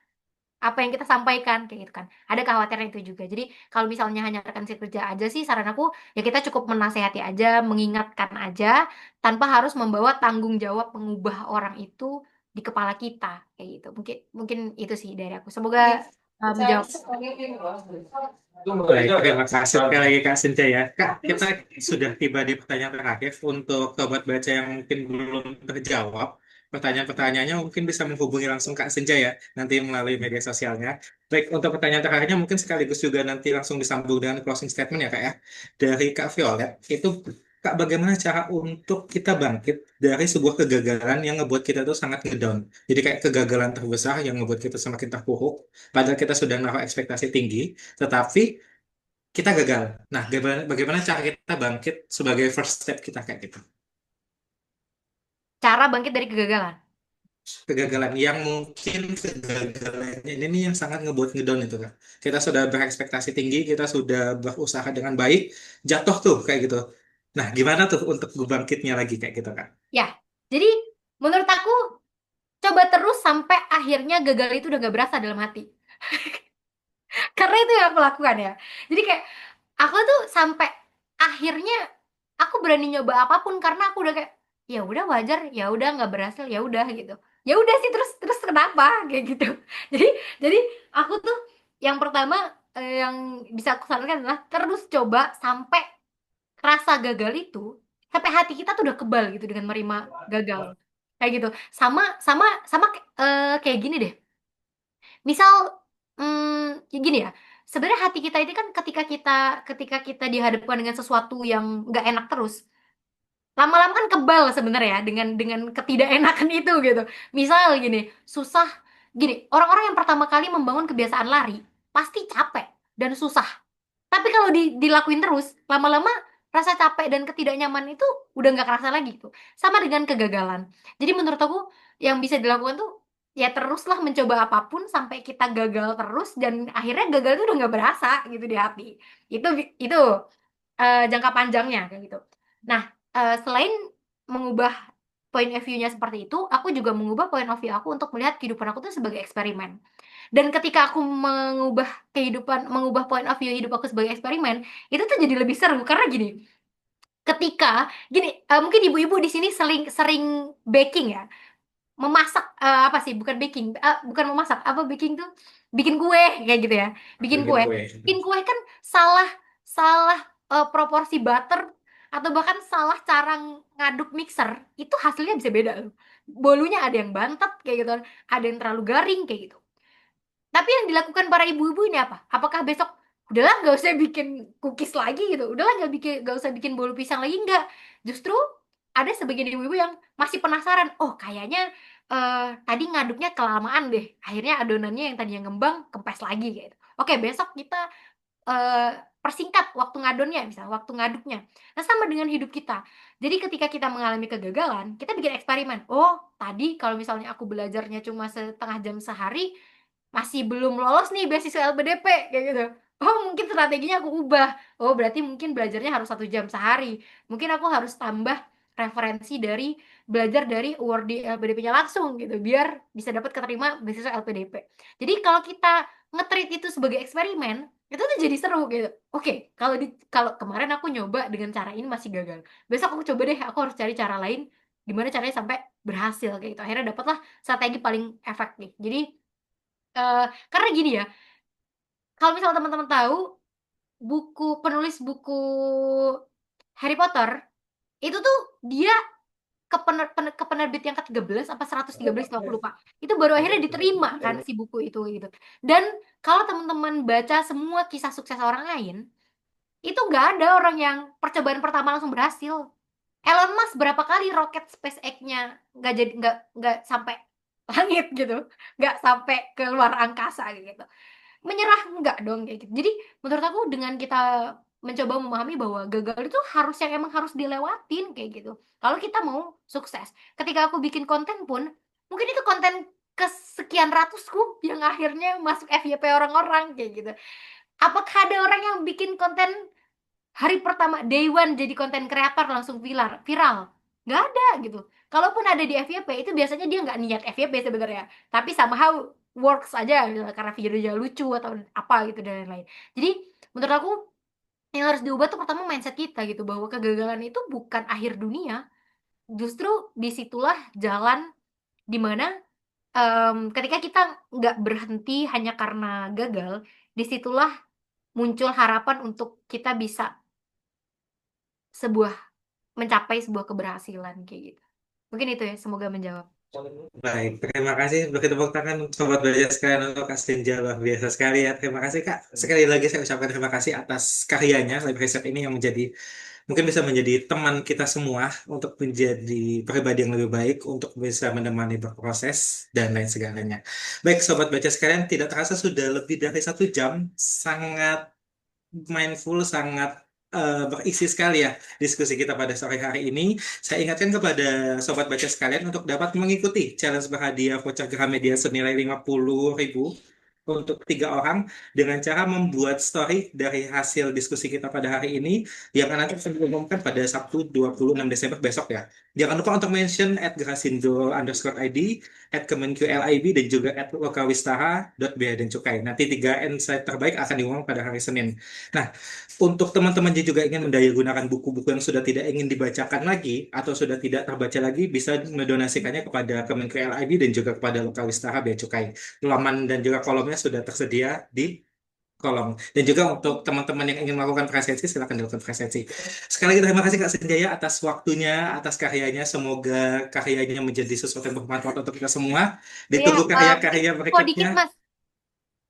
apa yang kita sampaikan kayak gitu kan. Ada kekhawatiran itu juga. Jadi kalau misalnya hanya rekan kerja aja sih saran aku ya kita cukup menasehati aja, mengingatkan aja tanpa harus membawa tanggung jawab mengubah orang itu di kepala kita kayak gitu. Mungkin mungkin itu sih dari aku. Semoga menjawab. Baik, terima kasih sekali lagi Kak Sinta ya. Kak, kita sudah tiba di pertanyaan terakhir untuk sobat baca yang mungkin belum terjawab. Pertanyaan-pertanyaannya mungkin bisa menghubungi langsung Kak Senja ya, nanti melalui media sosialnya. Baik, untuk pertanyaan terakhirnya mungkin sekaligus juga nanti langsung disambung dengan closing statement ya Kak ya. Dari Kak Violet, itu Kak bagaimana cara untuk kita bangkit dari sebuah kegagalan yang ngebuat kita tuh sangat ngedown. Jadi kayak kegagalan terbesar yang ngebuat kita semakin terpuruk, padahal kita sudah naruh ekspektasi tinggi, tetapi kita gagal. Nah, bagaimana cara kita bangkit sebagai first step kita kayak gitu? Cara bangkit dari kegagalan. Kegagalan yang mungkin kegagalan ini nih yang sangat ngebuat ngedown itu kan. Kita sudah berekspektasi tinggi, kita sudah berusaha dengan baik, jatuh tuh kayak gitu. Nah, gimana tuh untuk bangkitnya lagi kayak gitu kan? Ya. Jadi menurut aku coba terus sampai akhirnya gagal itu udah gak berasa dalam hati. Karena itu yang aku lakukan ya. Jadi kayak aku tuh sampai akhirnya aku berani nyoba apapun karena aku udah kayak ya udah wajar, ya udah nggak berhasil, ya udah gitu. Ya udah sih terus terus kenapa kayak gitu. Jadi jadi aku tuh yang pertama yang bisa aku sarankan adalah terus coba sampai rasa gagal itu sampai hati kita tuh udah kebal gitu dengan menerima gagal. Kayak gitu. Sama sama sama kayak gini deh. Misal, ya gini ya, sebenarnya hati kita ini kan ketika kita dihadapkan dengan sesuatu yang nggak enak terus, lama-lama kan kebal sebenarnya ya dengan ketidakenakan itu gitu. Misal gini, susah gini, orang-orang yang pertama kali membangun kebiasaan lari pasti capek dan susah. Tapi kalau dilakuin terus, lama-lama rasa capek dan ketidaknyaman itu udah nggak kerasa lagi tuh. Sama dengan kegagalan. Jadi menurut aku yang bisa dilakukan tuh ya teruslah mencoba apapun sampai kita gagal terus dan akhirnya gagal itu udah nggak berasa gitu di hati. Itu jangka panjangnya kayak gitu. Nah, selain mengubah point of view-nya seperti itu, aku juga mengubah point of view aku untuk melihat kehidupan aku tuh sebagai eksperimen. Dan ketika aku mengubah point of view hidup aku sebagai eksperimen, itu tuh jadi lebih seru karena gini, ketika gini, mungkin ibu-ibu di sini sering sering baking ya, memasak apa sih? Bukan baking, bukan memasak, apa baking tuh? Bikin kue kayak gitu ya. Bikin Bikin kue. kue. Bikin kue kan salah salah proporsi butter atau bahkan salah cara ngaduk mixer, itu hasilnya bisa beda loh. Bolunya ada yang bantet kayak gitu, ada yang terlalu garing kayak gitu. Tapi yang dilakukan para ibu-ibu ini apa? Apakah besok udahlah nggak usah bikin cookies lagi gitu, udahlah nggak usah bikin bolu pisang lagi nggak? Justru ada sebagian ibu-ibu yang masih penasaran. Oh kayaknya tadi ngaduknya kelamaan deh. Akhirnya adonannya yang tadinya ngembang kempes lagi gitu. Oke besok kita eh, persingkat waktu ngadonnya, misalnya waktu ngaduknya. Nah, sama dengan hidup kita. Jadi ketika kita mengalami kegagalan, kita bikin eksperimen. Oh, tadi kalau misalnya aku belajarnya cuma setengah jam sehari, masih belum lolos nih beasiswa LPDP kayak gitu. Oh, mungkin strateginya aku ubah. Oh, berarti mungkin belajarnya harus 1 jam sehari. Mungkin aku harus tambah referensi dari belajar dari award di LPDP-nya langsung gitu, biar bisa dapat keterima beasiswa LPDP. Jadi kalau kita nge-treat itu sebagai eksperimen, itu tuh jadi seru gitu. Oke, kalau kemarin aku nyoba dengan cara ini masih gagal. Besok aku coba deh, aku harus cari cara lain gimana caranya sampai berhasil kayak gitu. Akhirnya dapatlah strategi paling efektif. Jadi karena gini ya, kalau misalnya teman-teman tahu penulis buku Harry Potter itu tuh dia ke penerbit yang ke-13 apa 113 kalau aku lupa. Itu baru akhirnya diterima kan si buku itu gitu. Dan kalau teman-teman baca semua kisah sukses orang lain, itu nggak ada orang yang percobaan pertama langsung berhasil. Elon Musk berapa kali roket SpaceX-nya nggak sampai langit gitu, nggak sampai ke luar angkasa gitu. Menyerah enggak dong kayak gitu. Jadi menurut aku dengan kita mencoba memahami bahwa gagal itu harus yang emang harus dilewatin kayak gitu. Kalau kita mau sukses. Ketika aku bikin konten pun, mungkin itu konten sekian ratusku yang akhirnya masuk FYP orang-orang kayak gitu. Apakah ada orang yang bikin konten hari pertama day one jadi konten kreator langsung viral? Nggak ada gitu. Kalaupun ada di FYP itu biasanya dia nggak niat FYP sebenarnya, tapi somehow works aja gitu, karena videonya lucu atau apa gitu dan lain-lain. Jadi menurut aku yang harus diubah tuh pertama mindset kita gitu, bahwa kegagalan itu bukan akhir dunia. Justru disitulah jalan dimana ketika kita nggak berhenti hanya karena gagal, disitulah muncul harapan untuk kita bisa sebuah mencapai sebuah keberhasilan kayak gitu. Mungkin itu ya, semoga menjawab. Baik, terima kasih. Beri tepuk tangan sobat belajar sekalian untuk Kak Senja, luar biasa sekali ya. Terima kasih Kak. Sekali lagi saya ucapkan terima kasih atas karyanya, Lab Research ini yang menjadi mungkin bisa menjadi teman kita semua untuk menjadi pribadi yang lebih baik, untuk bisa menemani berproses dan lain segalanya. Baik, sobat baca sekalian, tidak terasa sudah lebih dari 1 jam, sangat mindful, sangat berisi sekali ya diskusi kita pada sore hari ini. Saya ingatkan kepada sobat baca sekalian untuk dapat mengikuti challenge berhadiah voucher Gramedia senilai 50.000 untuk 3 orang dengan cara membuat story dari hasil diskusi kita pada hari ini yang akan nanti akan diumumkan pada Sabtu 26 Desember besok ya. Jangan lupa untuk mention @grasindo_id, @kemenqlib, dan juga @lokawistara.bea dan cukai. Nanti 3 insight terbaik akan diumumkan pada hari Senin. Nah, untuk teman-teman yang juga ingin mendayagunakan buku-buku yang sudah tidak ingin dibacakan lagi atau sudah tidak terbaca lagi, bisa mendonasikannya kepada Kemenku LIB dan juga kepada Lokawistara Bea Cukai. Laman dan juga kolomnya sudah tersedia di kolom. Dan juga untuk teman-teman yang ingin melakukan presensi, silakan dilakukan presensi. Sekali lagi terima kasih Kak Senjaya atas waktunya, atas karyanya. Semoga karyanya menjadi sesuatu yang bermanfaat untuk kita semua. Ya, Ditunggu mungkin karya-karya info dikit berikutnya. Mas.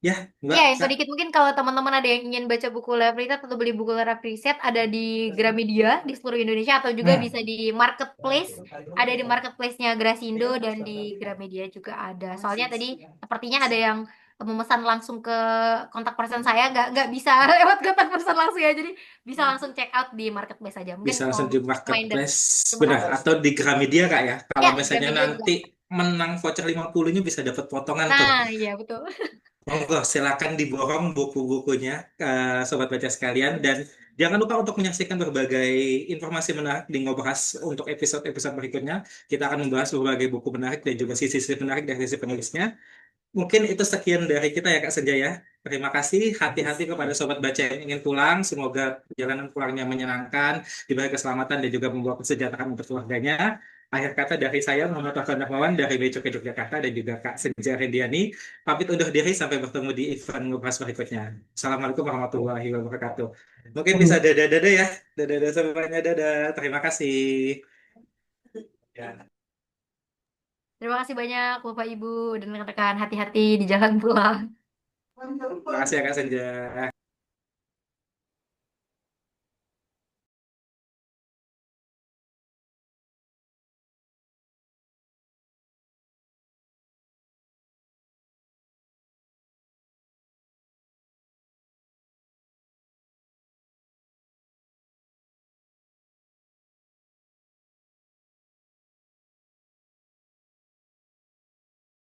Ya, Mbak, Ya, info Kak. dikit mungkin kalau teman-teman ada yang ingin baca buku Lab Riset atau beli buku Lab Riset, ada di Gramedia di seluruh Indonesia atau juga Hmm. bisa di marketplace. Ada di marketplace-nya Grasindo dan di Gramedia juga ada. Soalnya tadi sepertinya ada yang memesan langsung ke kontak person saya, nggak bisa lewat kontak person langsung ya, jadi bisa langsung check out di marketplace aja. Mungkin Bisa langsung di reminder. marketplace, Terima benar, kasih. atau di Gramedia Kak ya. Kalau Ya, di misalnya Gramedia juga. nanti menang voucher 50-nya bisa dapat potongan tuh. Nah, iya betul. Monggo silakan diborong buku-bukunya, sobat baca sekalian, dan jangan lupa untuk menyaksikan berbagai informasi menarik di Ngobras untuk episode-episode berikutnya. Kita akan membahas berbagai buku menarik dan juga sisi-sisi menarik dari sisi penulisnya. Mungkin itu sekian dari kita ya Kak Senjaya. Terima kasih. Hati-hati kepada sobat baca yang ingin pulang. Semoga perjalanan pulangnya menyenangkan, diberi keselamatan dan juga membawa kesejahteraan untuk keluarganya. Akhir kata dari saya, Muhammad Taufan Rahmawan dari Becukai Yogyakarta dan juga Kak Senja Rendiani. Pamit undur diri sampai bertemu di event Ngobras berikutnya. Assalamualaikum warahmatullahi wabarakatuh. Mungkin bisa dadah-dadah ya. Dadah-dadah semuanya. Dadah. Terima kasih. Ya. Terima kasih banyak Bapak Ibu dan rekan-rekan, hati-hati di jalan pulang. Terima kasih ya Kak Senja.